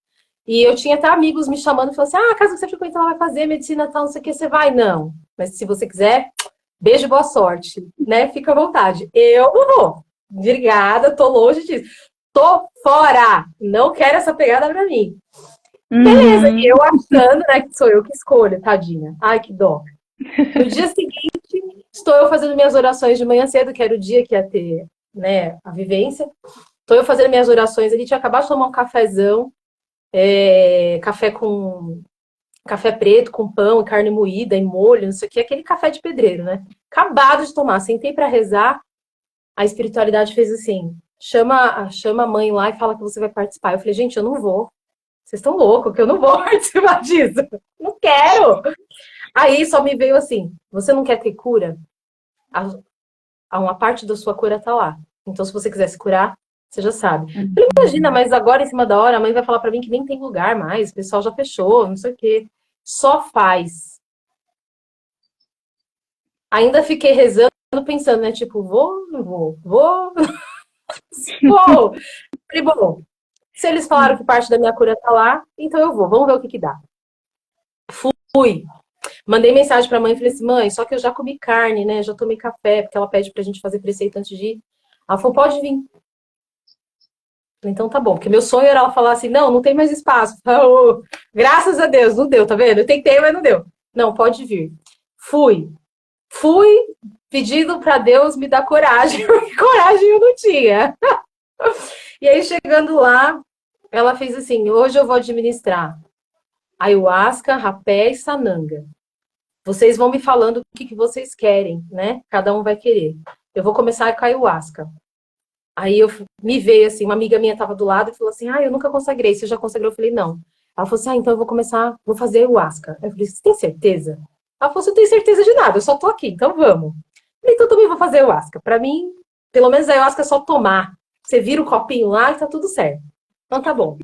E eu tinha até amigos me chamando e falando assim: ah, a casa que você frequenta ela vai fazer medicina tal, não sei o que, você vai? Não. Mas se você quiser, beijo, boa sorte, né? Fica à vontade. Eu não vou. Obrigada, tô longe disso. Tô fora! Não quero essa pegada pra mim. Beleza, e Uhum. eu achando, né, que sou eu que escolho, tadinha. Ai, que dó. No dia seguinte, estou eu fazendo minhas orações de manhã cedo, que era o dia que ia ter, né, a vivência. Estou eu fazendo minhas orações ali, tinha acabado de tomar um cafezão, café com café preto com pão e carne moída e molho, não sei o que, aquele café de pedreiro, né? Acabado de tomar, sentei para rezar, a espiritualidade fez assim: chama a mãe lá e fala que você vai participar. Eu falei: gente, eu não vou. Vocês estão loucos, que eu não vou participar disso. Não quero. Aí só me veio assim: você não quer ter cura? Uma parte da sua cura tá lá. Então, se você quiser se curar, você já sabe. Eu falei: imagina, Uhum. mas agora em cima da hora a mãe vai falar para mim que nem tem lugar mais, o pessoal já fechou, não sei o quê. Só faz. Ainda fiquei rezando, pensando, né? Tipo, vou, não vou, vou, vou. Falei: bom, se eles falaram que parte da minha cura tá lá, então eu vou, vamos ver o que que dá. Fui. Mandei mensagem pra mãe e falei assim: mãe, só que eu já comi carne, né? Já tomei café, porque ela pede pra gente fazer preceito antes de ir. Ela falou: pode vir. Falei: então tá bom, porque meu sonho era ela falar assim: não, não tem mais espaço. Oh, graças a Deus, não deu, tá vendo? Eu tentei, mas não deu. Não, pode vir. Fui. Fui pedindo para Deus me dar coragem, porque coragem eu não tinha. E aí, chegando lá, ela fez assim: hoje eu vou administrar ayahuasca, rapé e sananga. Vocês vão me falando o que vocês querem, né? Cada um vai querer. Eu vou começar com a ayahuasca. Aí me veio assim, uma amiga minha estava do lado e falou assim: ah, eu nunca consagrei, você já consagrou? Eu falei: não. Ela falou assim: ah, então eu vou começar, vou fazer ayahuasca. Eu falei: você tem certeza? Ela falou: você não tem certeza de nada, eu só tô aqui, então vamos. Eu falei: então também vou fazer ayahuasca. Para mim, pelo menos a ayahuasca é só tomar. Você vira o copinho lá e tá tudo certo. Então tá bom.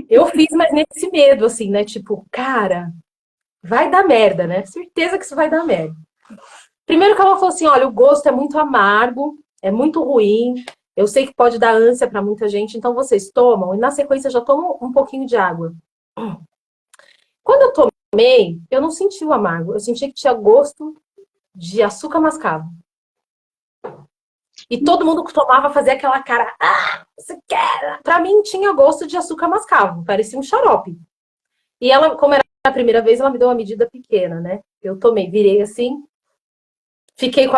Eu fiz, mas nesse medo, assim, né? Tipo, cara, vai dar merda, né? Certeza que isso vai dar merda. Primeiro que ela falou assim, olha, o gosto é muito amargo, é muito ruim, eu sei que pode dar ânsia para muita gente, então vocês tomam, e na sequência já tomam um pouquinho de água. Quando eu tomei, eu não senti o amargo, eu senti que tinha gosto de açúcar mascavo. E todo mundo que tomava fazia aquela cara, ah, você quer? Pra mim tinha gosto de açúcar mascavo, parecia um xarope. E ela, como era a primeira vez, ela me deu uma medida pequena, né? Eu tomei, virei assim, fiquei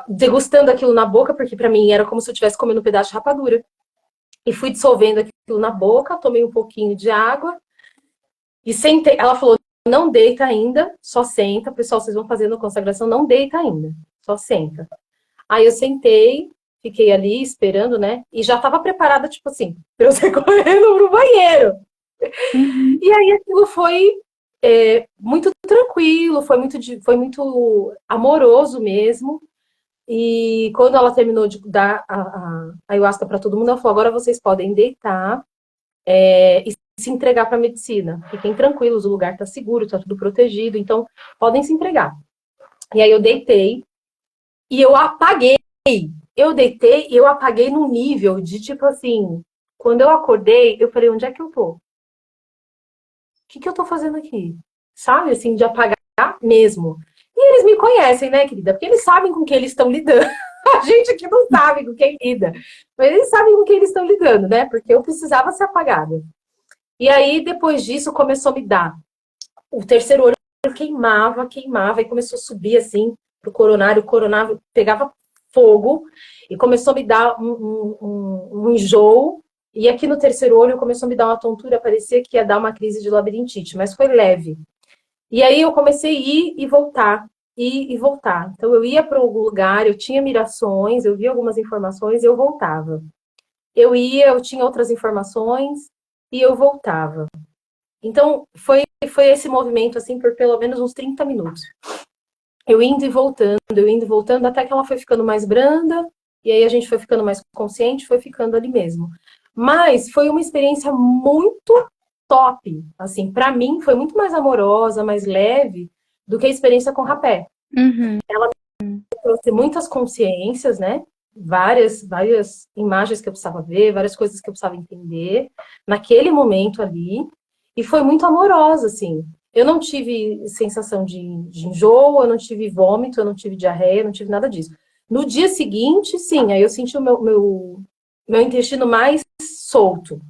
degustando aquilo na boca, porque pra mim era como se eu estivesse comendo um pedaço de rapadura. E fui dissolvendo aquilo na boca, tomei um pouquinho de água e sentei. Ela falou, não deita ainda, só senta. Pessoal, vocês vão fazendo a consagração, não deita ainda, só senta. Aí eu sentei, fiquei ali esperando, né? E já estava preparada, tipo assim, pra eu sair correndo pro banheiro. Uhum. E aí aquilo foi muito tranquilo, foi muito amoroso mesmo. E quando ela terminou de dar a ayahuasca para todo mundo, ela falou: agora vocês podem deitar e se entregar para a medicina. Fiquem tranquilos, o lugar está seguro, está tudo protegido, então podem se entregar. E aí eu deitei e eu apaguei. Eu deitei e eu apaguei num nível de tipo assim, quando eu acordei, eu falei, onde é que eu tô? O que eu tô fazendo aqui? Sabe, assim, de apagar mesmo. E eles me conhecem, né, querida? Porque eles sabem com quem eles estão lidando. A gente aqui não sabe com quem lida. Mas eles sabem com quem eles estão lidando, né? Porque eu precisava ser apagada. E aí, depois disso, começou a me dar. O terceiro olho queimava, queimava, e começou a subir assim pro coronário, o coronário pegava fogo e começou a me dar um enjoo. E aqui no terceiro olho começou a me dar uma tontura, parecia que ia dar uma crise de labirintite, mas foi leve. E aí eu comecei a ir e voltar, ir e voltar. Então eu ia para algum lugar, eu tinha mirações, eu via algumas informações e eu voltava. Eu ia, eu tinha outras informações e eu voltava. Então foi esse movimento assim por pelo menos uns 30 minutos. Eu indo e voltando, até que ela foi ficando mais branda, e aí a gente foi ficando mais consciente, foi ficando ali mesmo. Mas foi uma experiência muito top. Assim, para mim foi muito mais amorosa, mais leve do que a experiência com rapé. Uhum. Trouxe muitas consciências, né? Várias imagens que eu precisava ver, várias coisas que eu precisava entender naquele momento ali. E foi muito amorosa, assim. Eu não tive sensação de enjoo, eu não tive vômito, eu não tive diarreia, eu não tive nada disso. No dia seguinte, sim, aí eu senti o meu intestino mais solto.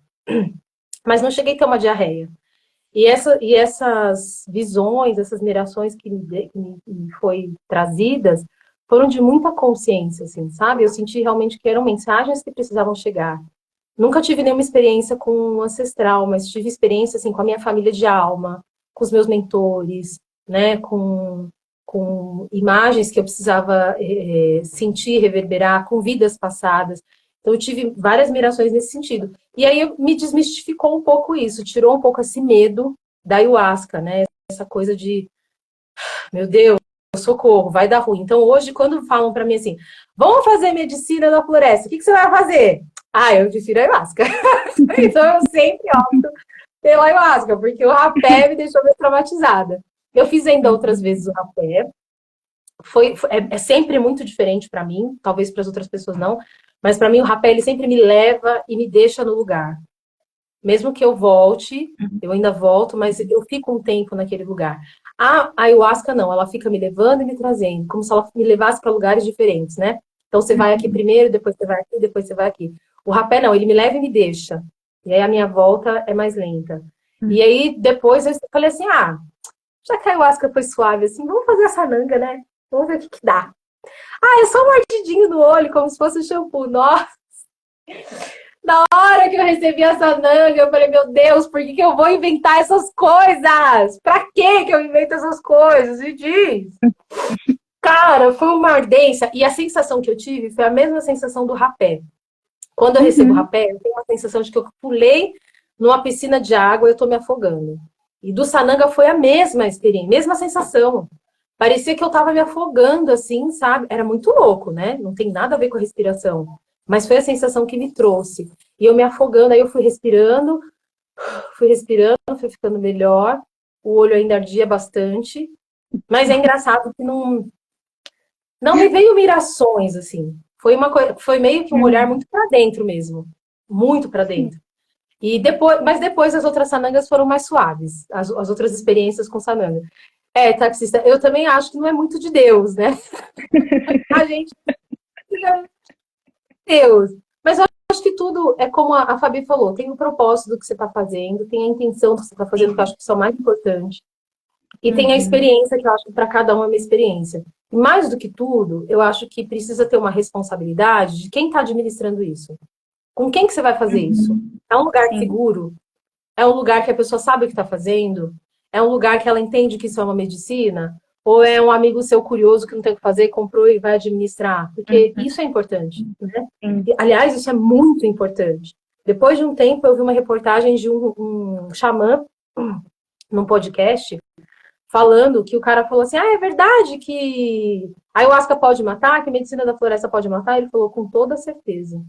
Mas não cheguei a ter uma diarreia. E essas visões, essas mirações que me foi trazidas, foram de muita consciência, assim, sabe? Eu senti realmente que eram mensagens que precisavam chegar. Nunca tive nenhuma experiência com um ancestral, mas tive experiência, assim, com a minha família de alma, com os meus mentores, né? Com imagens que eu precisava sentir, reverberar, com vidas passadas. Então, eu tive várias mirações nesse sentido. E aí me desmistificou um pouco isso, tirou um pouco esse medo da ayahuasca, né? Essa coisa de, meu Deus, socorro, vai dar ruim. Então, hoje, quando falam para mim assim, vamos fazer medicina na floresta, o que você vai fazer? Ah, eu prefiro a ayahuasca. Então, eu sempre opto pela ayahuasca, porque o rapé me deixou meio traumatizada. Eu fiz ainda outras vezes o rapé. É sempre muito diferente para mim, talvez para as outras pessoas não, mas para mim o rapé ele sempre me leva e me deixa no lugar. Mesmo que eu volte, eu ainda volto, mas eu fico um tempo naquele lugar. A ayahuasca não, ela fica me levando e me trazendo, como se ela me levasse para lugares diferentes, né? Então você vai aqui primeiro, depois você vai aqui, depois você vai aqui. O rapé não, ele me leva e me deixa. E aí a minha volta é mais lenta. E aí depois eu falei assim: ah, já que a ayahuasca foi suave assim, vamos fazer essa nanga, né? Vamos ver o que dá. Ah, é só um mordidinho no olho, como se fosse shampoo. Nossa, na hora que eu recebi essa nanga, eu falei, meu Deus, por que eu vou inventar essas coisas? Pra que eu invento essas coisas? Me diz. Cara, foi uma ardência. E a sensação que eu tive foi a mesma sensação do rapé. Quando eu recebo Uhum. rapé, eu tenho uma sensação de que eu pulei numa piscina de água e eu tô me afogando. E do sananga foi a mesma experiência, mesma sensação. Parecia que eu tava me afogando, assim, sabe? Era muito louco, né? Não tem nada a ver com a respiração. Mas foi a sensação que me trouxe. E eu me afogando, aí eu fui respirando, fui ficando melhor. o olho ainda ardia bastante, mas é engraçado que não me veio mirações, assim. Foi uma coisa, foi meio que um olhar Uhum. muito para dentro mesmo, muito para Sim. dentro. E depois, mas depois as outras sanangas foram mais suaves, as outras experiências com sananga. É, taxista, eu também acho que não é muito de Deus, né? A gente fica, Deus. Mas eu acho que tudo é como a Fabi falou, tem o propósito do que você está fazendo, tem a intenção do que você está fazendo, que eu acho que isso é o mais importante. E tem a Uhum. experiência, que eu acho que para cada um é uma experiência. E mais do que tudo, eu acho que precisa ter uma responsabilidade de quem está administrando isso. Com quem que você vai fazer isso? Uhum. É um lugar Sim. seguro? É um lugar que a pessoa sabe o que está fazendo? É um lugar que ela entende que isso é uma medicina? Ou é um amigo seu curioso que não tem o que fazer, comprou e vai administrar? Porque Uhum. isso é importante, né? Sim. E, aliás, isso é muito importante. Depois de um tempo, eu vi uma reportagem de um xamã num podcast falando que o cara falou assim: ah, é verdade que a ayahuasca pode matar, que a medicina da floresta pode matar? Ele falou com toda certeza.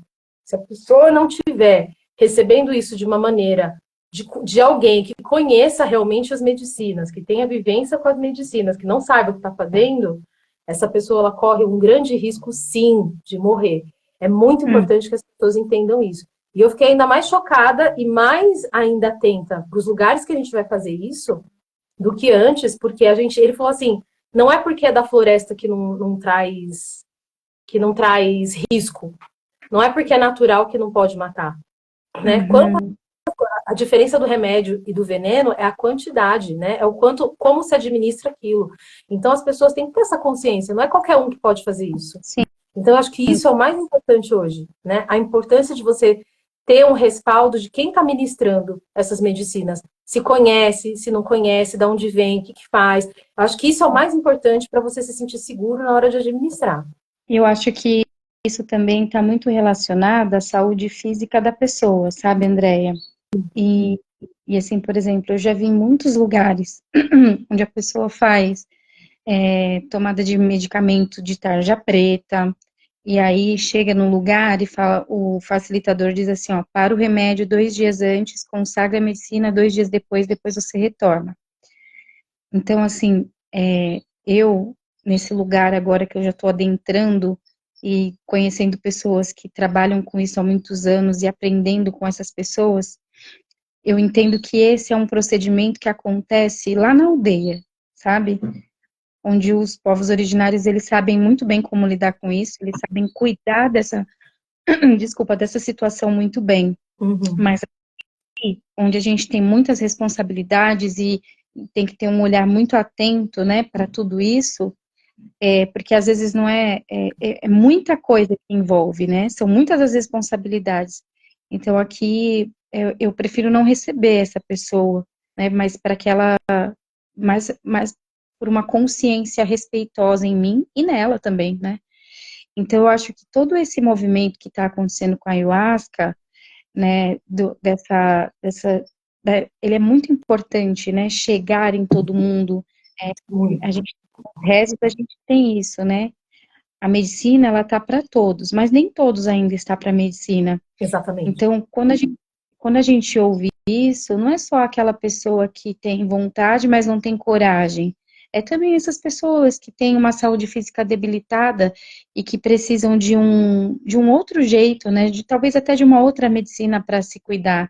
Se a pessoa não tiver recebendo isso de uma maneira de alguém que conheça realmente as medicinas, que tenha vivência com as medicinas, que não saiba o que está fazendo, essa pessoa ela corre um grande risco, sim, de morrer. É muito Uhum. importante que as pessoas entendam isso. E eu fiquei ainda mais chocada e mais ainda atenta para os lugares que a gente vai fazer isso, do que antes, porque ele falou assim, não é porque é da floresta que não traz risco, não é porque é natural que não pode matar, né? Uhum. A diferença do remédio e do veneno é a quantidade, né? É o quanto, como se administra aquilo. Então as pessoas têm que ter essa consciência, não é qualquer um que pode fazer isso. Sim. Então, eu acho que isso é o mais importante hoje, né? A importância de você ter um respaldo de quem está ministrando essas medicinas. Se conhece, se não conhece, de onde vem, o que faz. Eu acho que isso é o mais importante para você se sentir seguro na hora de administrar. Eu acho que isso também está muito relacionado à saúde física da pessoa, sabe, Andréia? E, e assim, por exemplo, eu já vi em muitos lugares onde a pessoa faz tomada de medicamento de tarja preta, e aí chega no lugar e fala, o facilitador diz assim, ó, para o remédio 2 dias antes, consagra a medicina 2 dias depois você retorna. Então, assim, eu, nesse lugar agora que eu já estou adentrando e conhecendo pessoas que trabalham com isso há muitos anos e aprendendo com essas pessoas, eu entendo que esse é um procedimento que acontece lá na aldeia, sabe? Onde os povos originários, eles sabem muito bem como lidar com isso, eles sabem cuidar dessa, desculpa, dessa situação muito bem. Uhum. Mas aqui, onde a gente tem muitas responsabilidades e tem que ter um olhar muito atento, né, para tudo isso, porque às vezes não é muita coisa que envolve, né, são muitas as responsabilidades. Então aqui eu prefiro não receber essa pessoa, né, mas para que ela mais por uma consciência respeitosa em mim e nela também, né? Então, eu acho que todo esse movimento que está acontecendo com a ayahuasca, né, ele é muito importante, né, chegar em todo mundo. É, a Muito. gente, rezos, a gente tem isso, né? A medicina, ela tá para todos, mas nem todos ainda está para a medicina. Exatamente. Então, quando a gente ouve isso, não é só aquela pessoa que tem vontade, mas não tem coragem. É também essas pessoas que têm uma saúde física debilitada e que precisam de um outro jeito, né? De talvez até de uma outra medicina para se cuidar,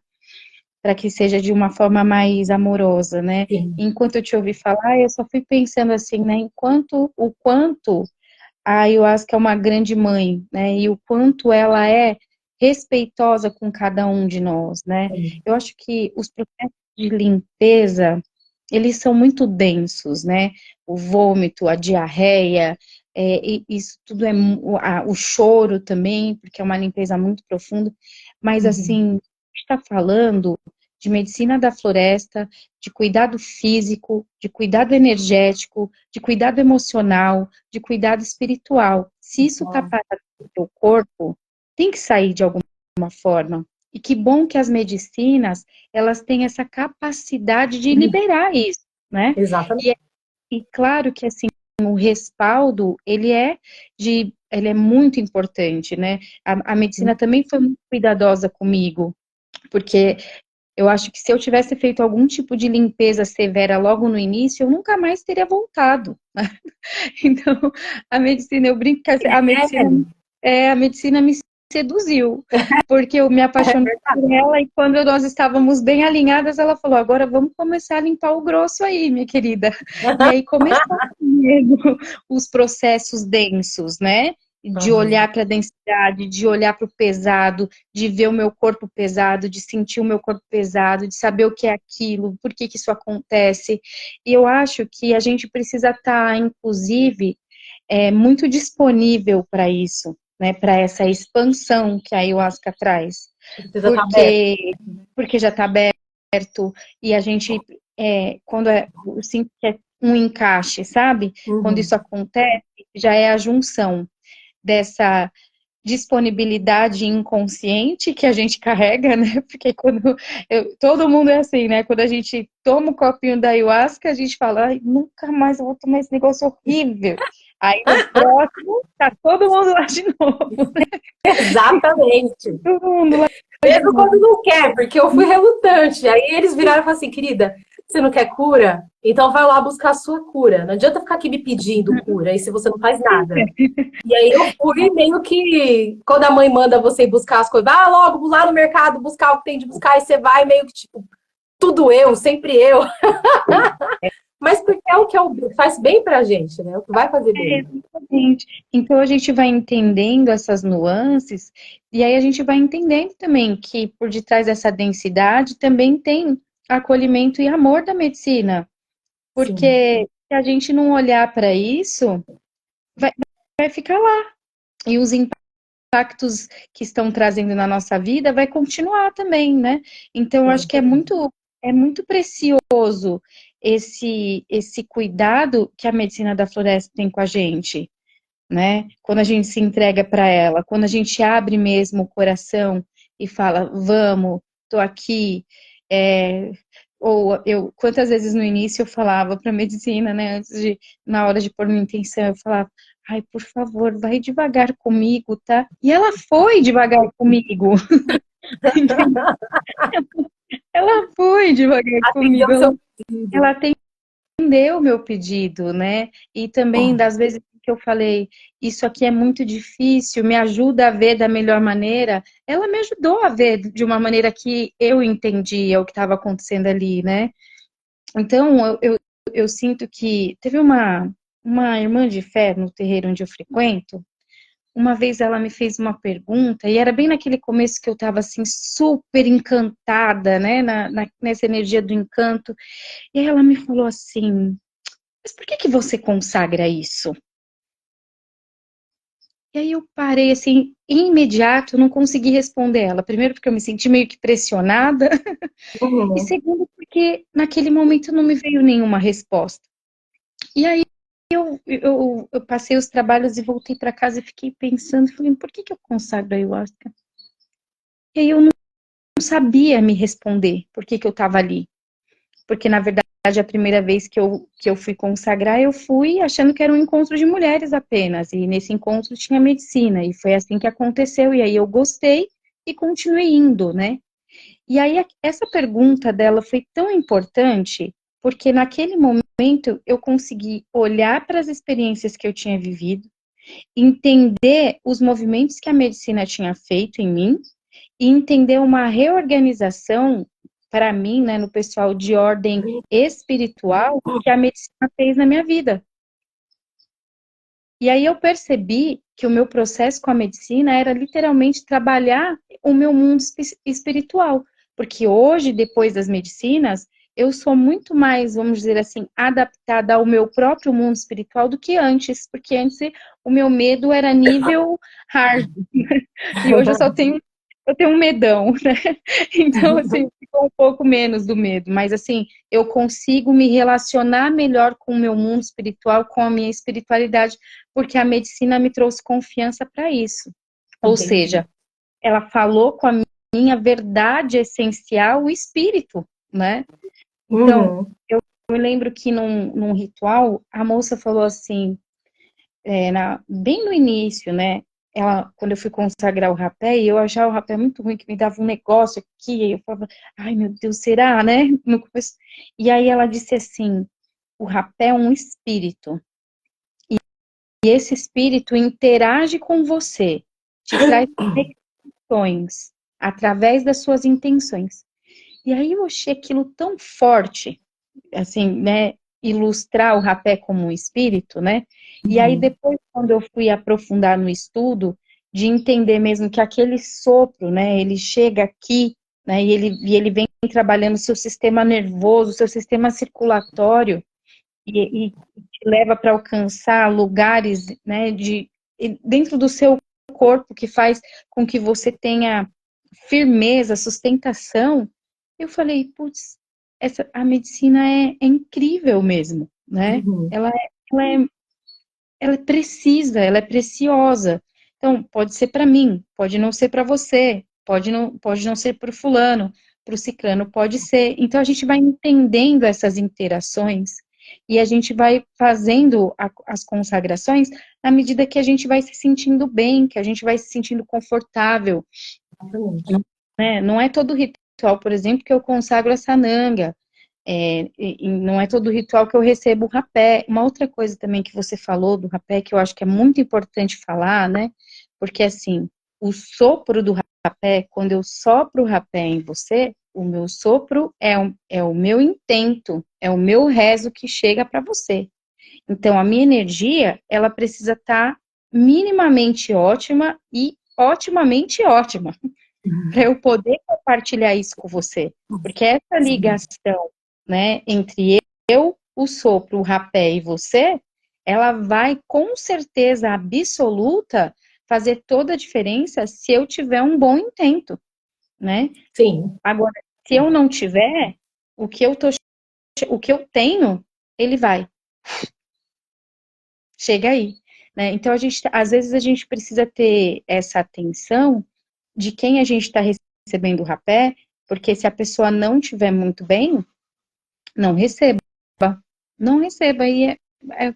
para que seja de uma forma mais amorosa, né? Sim. Enquanto eu te ouvi falar, eu só fui pensando assim, né? O quanto a ayahuasca é uma grande mãe, né? E o quanto ela é respeitosa com cada um de nós, né? Sim. Eu acho que os processos de limpeza, eles são muito densos, né? O vômito, a diarreia, e isso tudo o choro também, porque é uma limpeza muito profunda. Mas Uhum. assim, a gente está falando de medicina da floresta, de cuidado físico, de cuidado energético, de cuidado emocional, de cuidado espiritual. Se isso está Então, parado no teu corpo, tem que sair de alguma forma. E que bom que as medicinas, elas têm essa capacidade de liberar isso, né? exatamente. E, e claro que, assim, o respaldo, ele é muito importante, né? A medicina também foi muito cuidadosa comigo, porque Eu acho que se eu tivesse feito algum tipo de limpeza severa logo no início, eu nunca mais teria voltado. Então, a medicina, eu brinco que a medicina me seduziu, porque eu me apaixonei por ela e quando nós estávamos bem alinhadas, ela falou, agora vamos começar a limpar o grosso aí, minha querida. E aí começou mesmo os processos densos, né? De olhar para a densidade, de olhar para o pesado, de ver o meu corpo pesado, de sentir o meu corpo pesado, de saber o que é aquilo, por que que isso acontece. E eu acho que a gente precisa estar, inclusive, muito disponível para isso, né? Para essa expansão que a ayahuasca traz. Precisa estar aberto. Porque já está aberto e a gente, eu sinto que é um encaixe, sabe? Quando isso acontece, já é a junção dessa disponibilidade inconsciente que a gente carrega, né? Porque todo mundo é assim, né? Quando a gente toma um copinho da ayahuasca, a gente fala, ai, nunca mais eu vou tomar esse negócio horrível. Aí no próximo, tá todo mundo lá de novo, né? Exatamente. Todo mundo lá de Mesmo novo. quando não quer, porque eu fui relutante. Aí eles viraram e falaram assim, querida, você não quer cura? Então vai lá buscar a sua cura. Não adianta ficar aqui me pedindo cura, e se você não faz nada. E aí eu fui meio que, quando a mãe manda você ir buscar as coisas, vai logo lá no mercado buscar o que tem de buscar, e você vai meio que tipo, tudo eu, sempre eu. Mas porque é o que faz bem pra gente, né? É o que vai fazer bem. Exatamente. Então a gente vai entendendo essas nuances, e aí a gente vai entendendo também que por detrás dessa densidade também tem acolhimento e amor da medicina. Sim. Porque se a gente não olhar para isso, vai ficar lá. E os impactos que estão trazendo na nossa vida vai continuar também, né? Então, eu acho que é muito precioso esse cuidado que a medicina da floresta tem com a gente, né? Quando a gente se entrega para ela, quando a gente abre mesmo o coração e fala, vamos, tô aqui. Quantas vezes no início eu falava para medicina, né? Na hora de pôr minha intenção, eu falava, ai, por favor, vai devagar comigo, tá? E ela foi devagar comigo. Ela foi devagar comigo. Atendeu o seu Ela pedido. atendeu o meu pedido, né? E também das vezes que eu falei, isso aqui é muito difícil, me ajuda a ver da melhor maneira. Ela me ajudou a ver de uma maneira que eu entendia o que estava acontecendo ali, né? Então, eu sinto que teve uma irmã de fé no terreiro onde eu frequento. Uma vez ela me fez uma pergunta, e era bem naquele começo que eu estava assim, super encantada, né? Nessa energia do encanto. E aí ela me falou assim: mas por que que você consagra isso? E aí eu parei assim, imediato, não consegui responder ela. Primeiro, porque eu me senti meio que pressionada, e Uhum. segundo, porque naquele momento não me veio nenhuma resposta. E aí eu passei os trabalhos e voltei para casa e fiquei pensando, falei, por que que eu consagro a ayahuasca? E aí eu não sabia me responder por que que eu estava ali. Porque, na verdade, a primeira vez que eu fui consagrar, eu fui achando que era um encontro de mulheres apenas. E nesse encontro tinha medicina. E foi assim que aconteceu. E aí eu gostei e continuei indo, né? E aí essa pergunta dela foi tão importante, porque naquele momento eu consegui olhar para as experiências que eu tinha vivido, entender os movimentos que a medicina tinha feito em mim e entender uma reorganização para mim, né, no pessoal de ordem espiritual que a medicina fez na minha vida. E aí eu percebi que o meu processo com a medicina era literalmente trabalhar o meu mundo espiritual, porque hoje, depois das medicinas, eu sou muito mais, vamos dizer assim, adaptada ao meu próprio mundo espiritual do que antes, porque antes o meu medo era nível hard, e hoje eu tenho um medão, né? Então, assim, ficou um pouco menos do medo, mas assim, eu consigo me relacionar melhor com o meu mundo espiritual, com a minha espiritualidade, porque a medicina me trouxe confiança para isso. Ou Entendi. seja, ela falou com a minha verdade essencial, o espírito, né? Então, Uhum. eu me lembro que num ritual, a moça falou assim, bem no início, né? quando eu fui consagrar o rapé, e eu achava o rapé muito ruim, que me dava um negócio aqui, e eu falava, ai meu Deus, será, né? No começo. E aí ela disse assim, o rapé é um espírito, e esse espírito interage com você, te traz conexões através das suas intenções. E aí eu achei aquilo tão forte, assim, né, ilustrar o rapé como um espírito, né? E aí depois, quando eu fui aprofundar no estudo, de entender mesmo que aquele sopro, né, ele chega aqui, né, e ele vem trabalhando seu sistema nervoso, seu sistema circulatório, e te leva para alcançar lugares, né, dentro do seu corpo, que faz com que você tenha firmeza, sustentação. Eu falei, putz, a medicina é incrível mesmo, né? Uhum. Ela é, ela é precisa, ela é preciosa. Então, pode ser para mim, pode não ser para você, pode não ser para o fulano, para o ciclano, pode ser. Então, a gente vai entendendo essas interações e a gente vai fazendo as consagrações na medida que a gente vai se sentindo bem, que a gente vai se sentindo confortável, Exatamente. né? Não é todo ritual, por exemplo, que eu consagro a sananga. E não é todo ritual que eu recebo o rapé. Uma outra coisa também que você falou do rapé, que eu acho que é muito importante falar, né? Porque, assim, o sopro do rapé, quando eu sopro o rapé em você, o meu sopro é o meu intento, é o meu rezo que chega para você. Então, a minha energia, ela precisa estar minimamente ótima e otimamente ótima para eu poder compartilhar isso com você. Porque essa Sim. ligação, né, entre eu, o sopro, o rapé e você, ela vai com certeza absoluta fazer toda a diferença se eu tiver um bom intento, né? Sim. Agora, se eu não tiver, o que eu tô, o que eu tenho, ele vai, chega aí, né? Então às vezes a gente precisa ter essa atenção de quem a gente está recebendo o rapé, porque se a pessoa não estiver muito bem, não receba. Não receba. E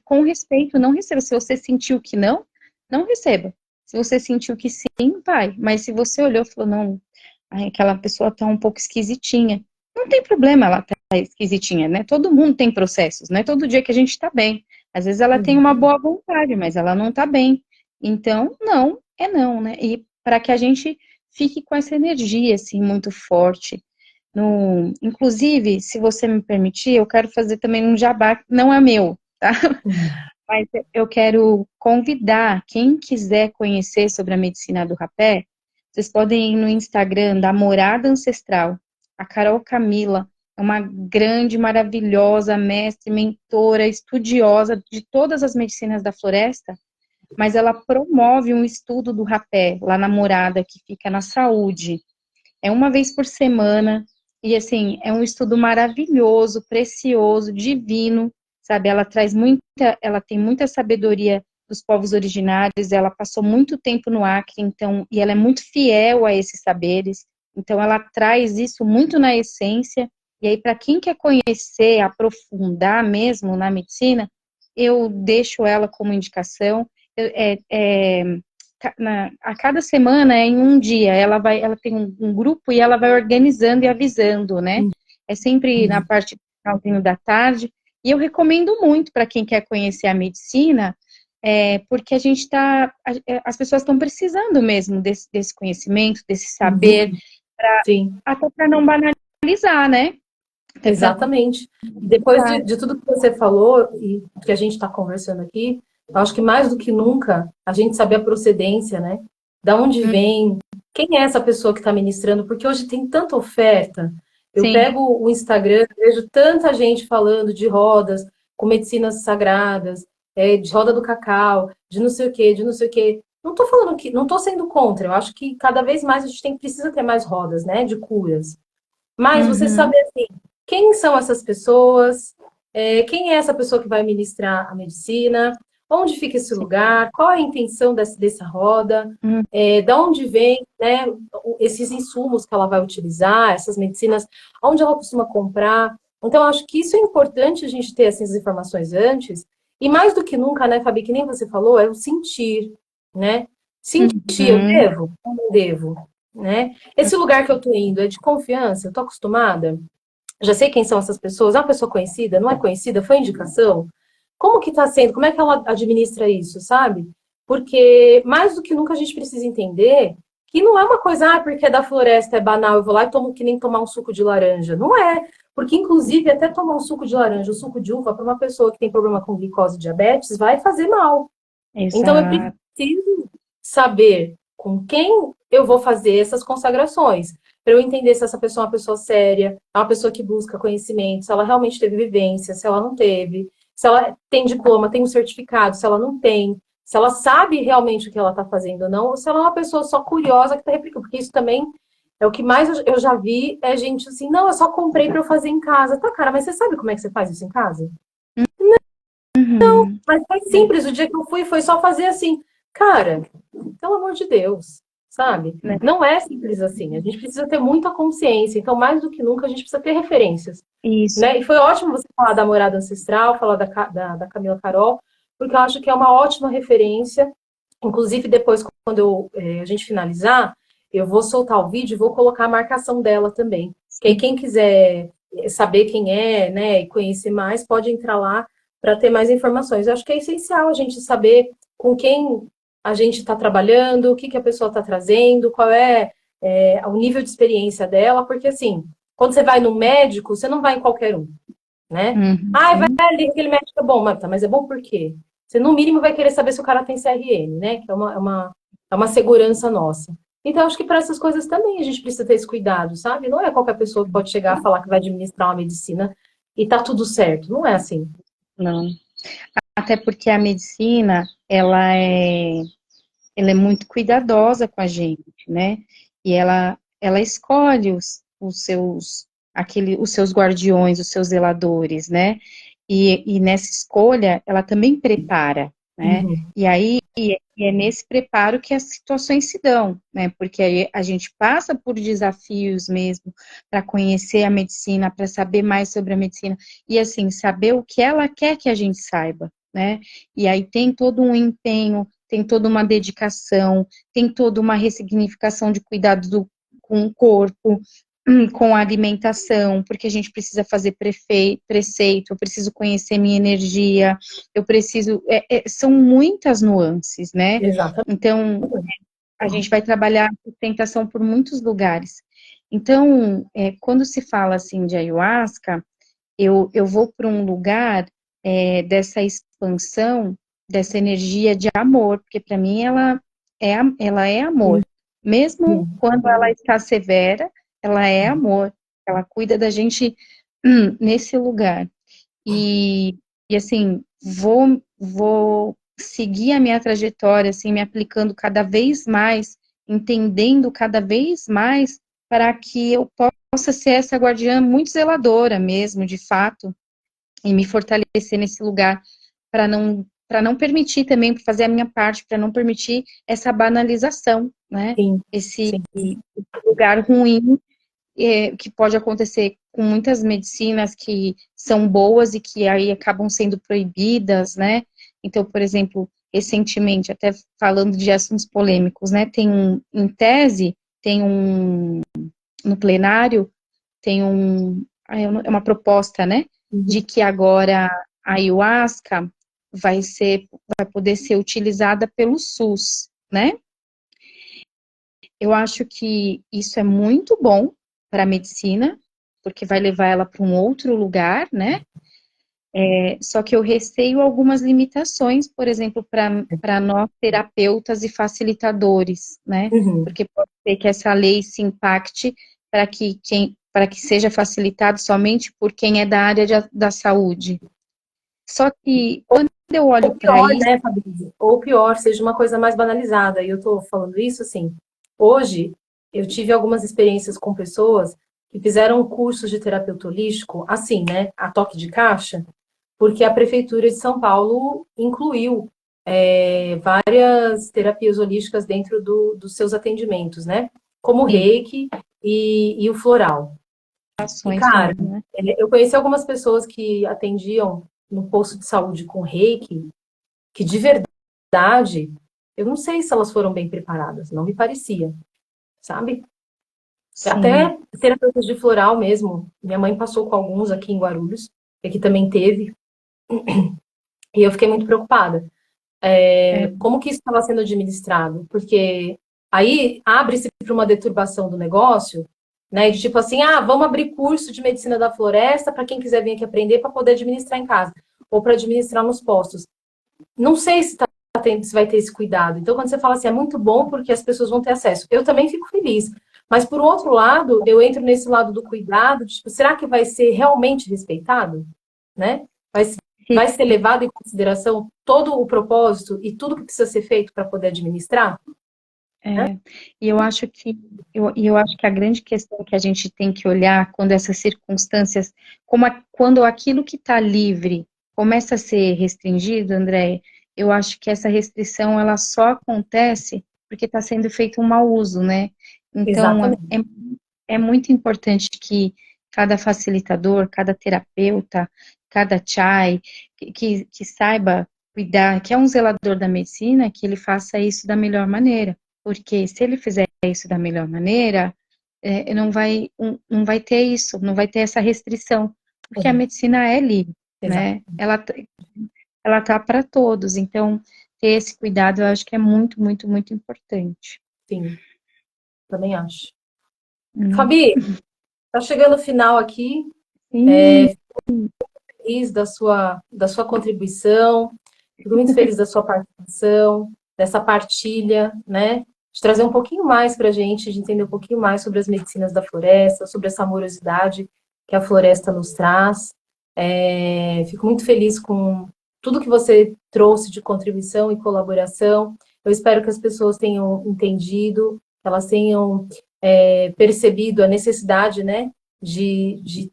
com respeito, não receba. Se você sentiu que não, não receba. Se você sentiu que sim, vai. Mas se você olhou e falou, não, ai, aquela pessoa está um pouco esquisitinha. Não tem problema ela estar esquisitinha, né? Todo mundo tem processos, não é todo dia que a gente está bem. Às vezes ela tem uma boa vontade, mas ela não está bem. Então, não, é não, né? E para que a gente fique com essa energia, assim, muito forte. Inclusive, se você me permitir, eu quero fazer também um jabá, que não é meu, tá? Mas eu quero convidar quem quiser conhecer sobre a medicina do rapé, vocês podem ir no Instagram da Morada Ancestral. A Carol Camila é uma grande, maravilhosa mestre, mentora, estudiosa de todas as medicinas da floresta, mas ela promove um estudo do rapé lá na Morada, que fica na Saúde. É uma vez por semana, e assim, é um estudo maravilhoso, precioso, divino, sabe? Ela tem muita sabedoria dos povos originários, ela passou muito tempo no Acre, então, e ela é muito fiel a esses saberes, então ela traz isso muito na essência, e aí para quem quer conhecer, aprofundar mesmo na medicina, eu deixo ela como indicação. A cada semana, em um dia, ela tem um grupo e ela vai organizando e avisando, né? É sempre na parte do finalzinho da tarde. E eu recomendo muito para quem quer conhecer a medicina, porque as pessoas estão precisando mesmo desse conhecimento, desse saber, Uhum. Sim. até para não banalizar, né? Até para Exatamente. E depois de tudo que você falou e que a gente está conversando aqui, eu acho que mais do que nunca a gente saber a procedência, né? Da onde vem, quem é essa pessoa que está ministrando, porque hoje tem tanta oferta. Eu sim, pego o Instagram, vejo tanta gente falando de rodas com medicinas sagradas, de roda do cacau, de não sei o quê, de não sei o quê. Não estou falando que, não estou sendo contra. Eu acho que cada vez mais a gente precisa ter mais rodas, né? De curas. Mas você uhum, saber assim, quem são essas pessoas, quem é essa pessoa que vai ministrar a medicina, onde fica esse sim, lugar, qual é a intenção dessa roda, uhum, da onde vem, né, esses insumos que ela vai utilizar, essas medicinas, onde ela costuma comprar. Então, eu acho que isso é importante a gente ter essas informações antes, e mais do que nunca, né, Fabi, que nem você falou, é o sentir, né? Sentir, eu Uhum. devo? Eu não devo, né? Esse lugar que eu tô indo é de confiança, eu tô acostumada, já sei quem são essas pessoas, é uma pessoa conhecida, não é conhecida, foi indicação? Como que tá sendo? Como é que ela administra isso, sabe? Porque mais do que nunca a gente precisa entender que não é uma coisa, porque é da floresta, é banal, eu vou lá e tomo que nem tomar um suco de laranja. Não é. Porque, inclusive, até tomar um suco de laranja, um suco de uva, para uma pessoa que tem problema com glicose e diabetes, vai fazer mal. Então, eu Exato. preciso saber com quem eu vou fazer essas consagrações, para eu entender se essa pessoa é uma pessoa séria, é uma pessoa que busca conhecimento, se ela realmente teve vivência, se ela não teve, se ela tem diploma, tem um certificado, se ela não tem, se ela sabe realmente o que ela está fazendo ou não, ou se ela é uma pessoa só curiosa que está replicando, porque isso também é o que mais eu já vi, é gente assim, não, eu só comprei para eu fazer em casa. Tá, cara, mas você sabe como é que você faz isso em casa? Uhum. Mas foi simples, o dia que eu fui foi só fazer assim. Cara, pelo amor de Deus, sabe? Né? Não é simples assim. A gente precisa ter muita consciência. Então, mais do que nunca, a gente precisa ter referências, Isso. né? E foi ótimo você falar da morada ancestral, falar da Camila Carol, porque eu acho que é uma ótima referência. Inclusive, depois, quando a gente finalizar, eu vou soltar o vídeo e vou colocar a marcação dela também. Que aí quem quiser saber quem é, né, e conhecer mais, pode entrar lá para ter mais informações. Eu acho que é essencial a gente saber com quem a gente está trabalhando, o que, que a pessoa está trazendo, qual é o nível de experiência dela, porque assim, quando você vai no médico, você não vai em qualquer um, né? Ah, vai Uhum. ali, aquele médico é bom, mas é bom por quê? Você, no mínimo, vai querer saber se o cara tem CRM, né? Que é uma segurança nossa. Então, acho que para essas coisas também a gente precisa ter esse cuidado, sabe? Não é qualquer pessoa que pode chegar a falar que vai administrar uma medicina e tá tudo certo. Não é assim. Não. Até porque a medicina, ela é muito cuidadosa com a gente, né? E ela escolhe os seus guardiões, os seus zeladores, né? E nessa escolha, ela também prepara, né? Uhum. E aí é nesse preparo que as situações se dão, né? Porque aí a gente passa por desafios mesmo para conhecer a medicina, para saber mais sobre a medicina e assim saber o que ela quer que a gente saiba, né? E aí tem todo um empenho, tem toda uma dedicação, tem toda uma ressignificação de cuidado com o corpo, com a alimentação, porque a gente precisa fazer preceito, eu preciso conhecer minha energia, eu preciso. São muitas nuances, né? Exatamente. Então, a gente vai trabalhar a sustentação por muitos lugares. Então, quando se fala assim de ayahuasca, eu vou para um lugar dessa expansão, dessa energia de amor, porque para mim ela é amor. Mesmo Uhum. quando ela está severa, ela é amor. Ela cuida da gente nesse lugar. E, e assim, vou seguir a minha trajetória, assim, me aplicando cada vez mais, entendendo cada vez mais, para que eu possa ser essa guardiã muito zeladora mesmo, de fato, e me fortalecer nesse lugar para não permitir também fazer a minha parte, para não permitir essa banalização, né? Sim, Esse sim, lugar ruim que pode acontecer com muitas medicinas que são boas e que aí acabam sendo proibidas, né? Então, por exemplo, recentemente, até falando de assuntos polêmicos, né? Em tese, no plenário, é uma proposta, né? uhum. De que agora a ayahuasca vai poder ser utilizada pelo SUS, né? Eu acho que isso é muito bom para a medicina, porque vai levar ela para um outro lugar, né? Só que eu receio algumas limitações, por exemplo, para nós terapeutas e facilitadores, né? Uhum. Porque pode ser que essa lei se impacte para que seja facilitado somente por quem é da área da saúde. Só que quando eu olho Ou para pior, isso, né, Fabrício? Ou pior, seja uma coisa mais banalizada. E eu tô falando isso assim. Hoje, eu tive algumas experiências com pessoas que fizeram cursos de terapeuta holístico, assim, né, a toque de caixa, porque a Prefeitura de São Paulo incluiu várias terapias holísticas dentro dos seus atendimentos, né? Como o sim, reiki e o floral. E, ações cara, também, né? eu conheci algumas pessoas que atendiam no posto de saúde com reiki, que de verdade eu não sei se elas foram bem preparadas, não me parecia, sabe? Sim. Até terapeutas de floral mesmo. Minha mãe passou com alguns aqui em Guarulhos, que aqui também teve, e eu fiquei muito preocupada. É, Como que isso estava sendo administrado? Porque aí abre-se para uma deturbação do negócio, né? De tipo assim, vamos abrir curso de medicina da floresta para quem quiser vir aqui aprender para poder administrar em casa, ou para administrar nos postos. Não sei se vai ter esse cuidado. Então, quando você fala assim, é muito bom porque as pessoas vão ter acesso. Eu também fico feliz. Mas, por outro lado, eu entro nesse lado do cuidado, de, tipo, será que vai ser realmente respeitado? Né? Vai, sim, vai ser levado em consideração todo o propósito e tudo que precisa ser feito para poder administrar? Né? é. E eu acho que a grande questão que a gente tem que olhar quando essas circunstâncias, quando aquilo que está livre começa a ser restringido, André, eu acho que essa restrição ela só acontece porque está sendo feito um mau uso, né? Então, Exatamente. é muito importante que cada facilitador, cada terapeuta, cada chai, que saiba cuidar, que é um zelador da medicina, que ele faça isso da melhor maneira. Porque se ele fizer isso da melhor maneira, não vai ter isso, não vai ter essa restrição. Porque a medicina é livre, Exato. né? Ela tá para todos. Então, ter esse cuidado eu acho que é muito, muito, muito importante. Sim, também acho. Né? Fabi, tá chegando o final aqui. Sim, Feliz da sua contribuição, fico muito feliz da sua participação, dessa partilha, né? De trazer um pouquinho mais para a gente, de entender um pouquinho mais sobre as medicinas da floresta, sobre essa amorosidade que a floresta nos traz. Fico muito feliz com tudo que você trouxe de contribuição e colaboração. Eu espero que as pessoas tenham entendido, que elas tenham percebido a necessidade, né, de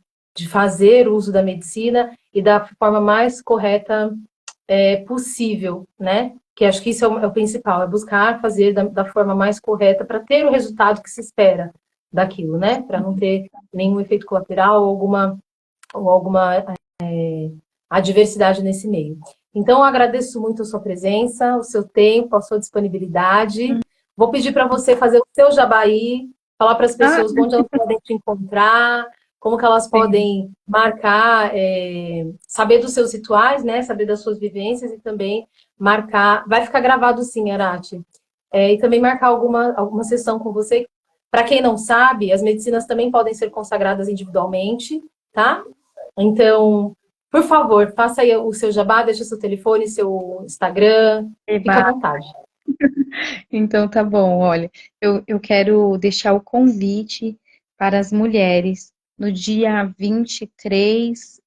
fazer uso da medicina e da forma mais correta possível, né? Que acho que isso é o principal, é buscar fazer da forma mais correta para ter o resultado que se espera daquilo, né? Para não ter nenhum efeito colateral ou alguma adversidade nesse meio. Então, eu agradeço muito a sua presença, o seu tempo, a sua disponibilidade. Vou pedir para você fazer o seu jabaí, falar para as ah, pessoas onde elas podem te encontrar, como que elas sim. podem marcar, saber dos seus rituais, né? Saber das suas vivências e também marcar. Vai ficar gravado sim, Arati. E também marcar alguma sessão com você. Para quem não sabe, as medicinas também podem ser consagradas individualmente, tá? Então, por favor, faça aí o seu jabá, deixe seu telefone, seu Instagram, fica à Eba. vontade. Então tá bom, olha, eu quero deixar o convite para as mulheres no dia 23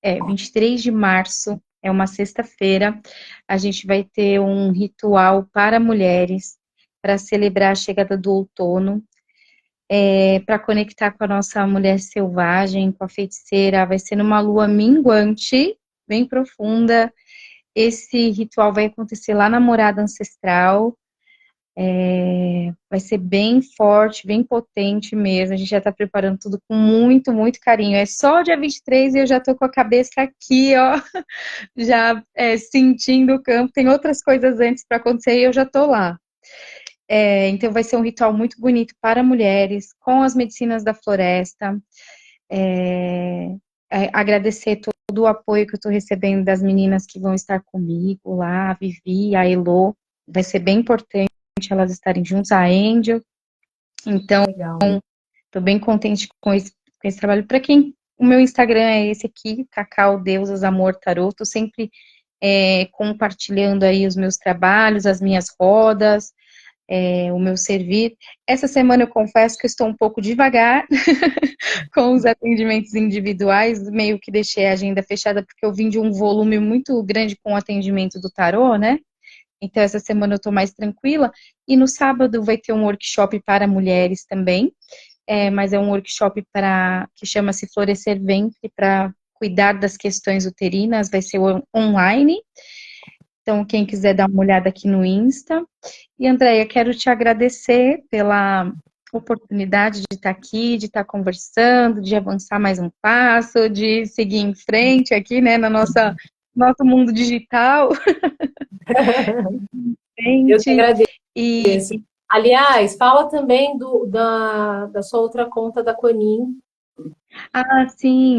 de março, é uma sexta-feira, a gente vai ter um ritual para mulheres para celebrar a chegada do outono, para conectar com a nossa mulher selvagem, com a feiticeira, vai ser numa lua minguante, bem profunda. Esse ritual vai acontecer lá na morada ancestral. Vai ser bem forte, bem potente mesmo. A gente já está preparando tudo com muito, muito carinho. É só dia 23 e eu já estou com a cabeça aqui, ó, já sentindo o campo. Tem outras coisas antes para acontecer e eu já estou lá. Então vai ser um ritual muito bonito para mulheres, com as medicinas da floresta. Agradecer todo o apoio que eu estou recebendo das meninas que vão estar comigo lá, a Vivi, a Elô. Vai ser bem importante elas estarem juntas, a Angel. Então, Legal. estou bem contente com esse trabalho. Para quem o meu Instagram é esse aqui, Cacau Deusas Amor Tarot. Estou sempre compartilhando aí os meus trabalhos, as minhas rodas, o meu servir. Essa semana eu confesso que eu estou um pouco devagar com os atendimentos individuais, meio que deixei a agenda fechada porque eu vim de um volume muito grande com o atendimento do tarô, né? Então, essa semana eu estou mais tranquila. E no sábado vai ter um workshop para mulheres também, mas é um workshop que chama-se Florescer Ventre, para cuidar das questões uterinas, vai ser online. Então, quem quiser dar uma olhada aqui no Insta. E, Andréia, quero te agradecer pela oportunidade de estar aqui, de estar conversando, de avançar mais um passo, de seguir em frente aqui, né, no nosso mundo digital. Eu que Gente, agradeço. E, Isso. Aliás, fala também da sua outra conta da Quanin. sim,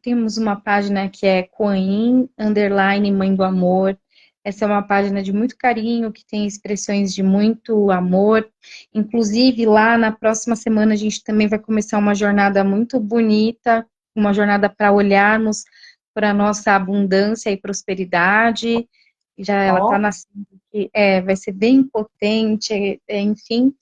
temos uma página que é Coin, underline Mãe do Amor. Essa é uma página de muito carinho, que tem expressões de muito amor. Inclusive, lá na próxima semana, a gente também vai começar uma jornada muito bonita, uma jornada para olharmos para a nossa abundância e prosperidade. Já ela está Ó, nascendo, vai ser bem potente, enfim.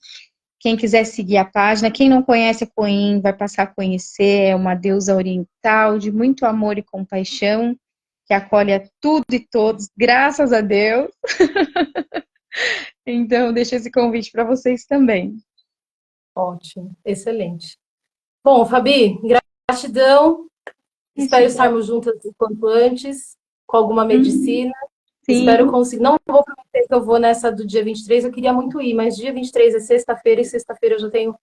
Quem quiser seguir a página, quem não conhece a Coin, vai passar a conhecer, é uma deusa oriental de muito amor e compaixão, que acolhe a tudo e todos, graças a Deus. Então, deixo esse convite para vocês também. ótimo, excelente. Bom, Fabi, gratidão. Espero Gratidão. estarmos juntas o quanto antes, com alguma Uhum. medicina. Espero Sim, conseguir. Não vou prometer que eu vou nessa do dia 23. Eu queria muito ir, mas dia 23 é sexta-feira e sexta-feira eu já tenho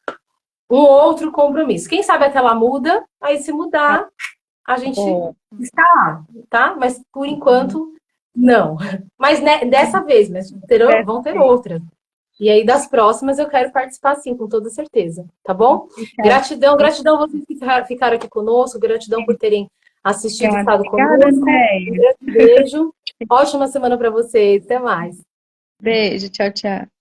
um outro compromisso. Quem sabe até lá muda, aí se tá mudar, a gente bom. está lá, tá? Mas por enquanto, não. Mas né, dessa vez, mas vão Dessa ter vez. outras. E aí das próximas eu quero participar sim, com toda certeza, tá bom? Fica- Gratidão, gratidão vocês que ficaram aqui conosco, gratidão por terem assistido e ficado Obrigada, conosco. Um Andréia. grande beijo. Ótima semana para vocês. Até mais. Beijo, tchau, tchau.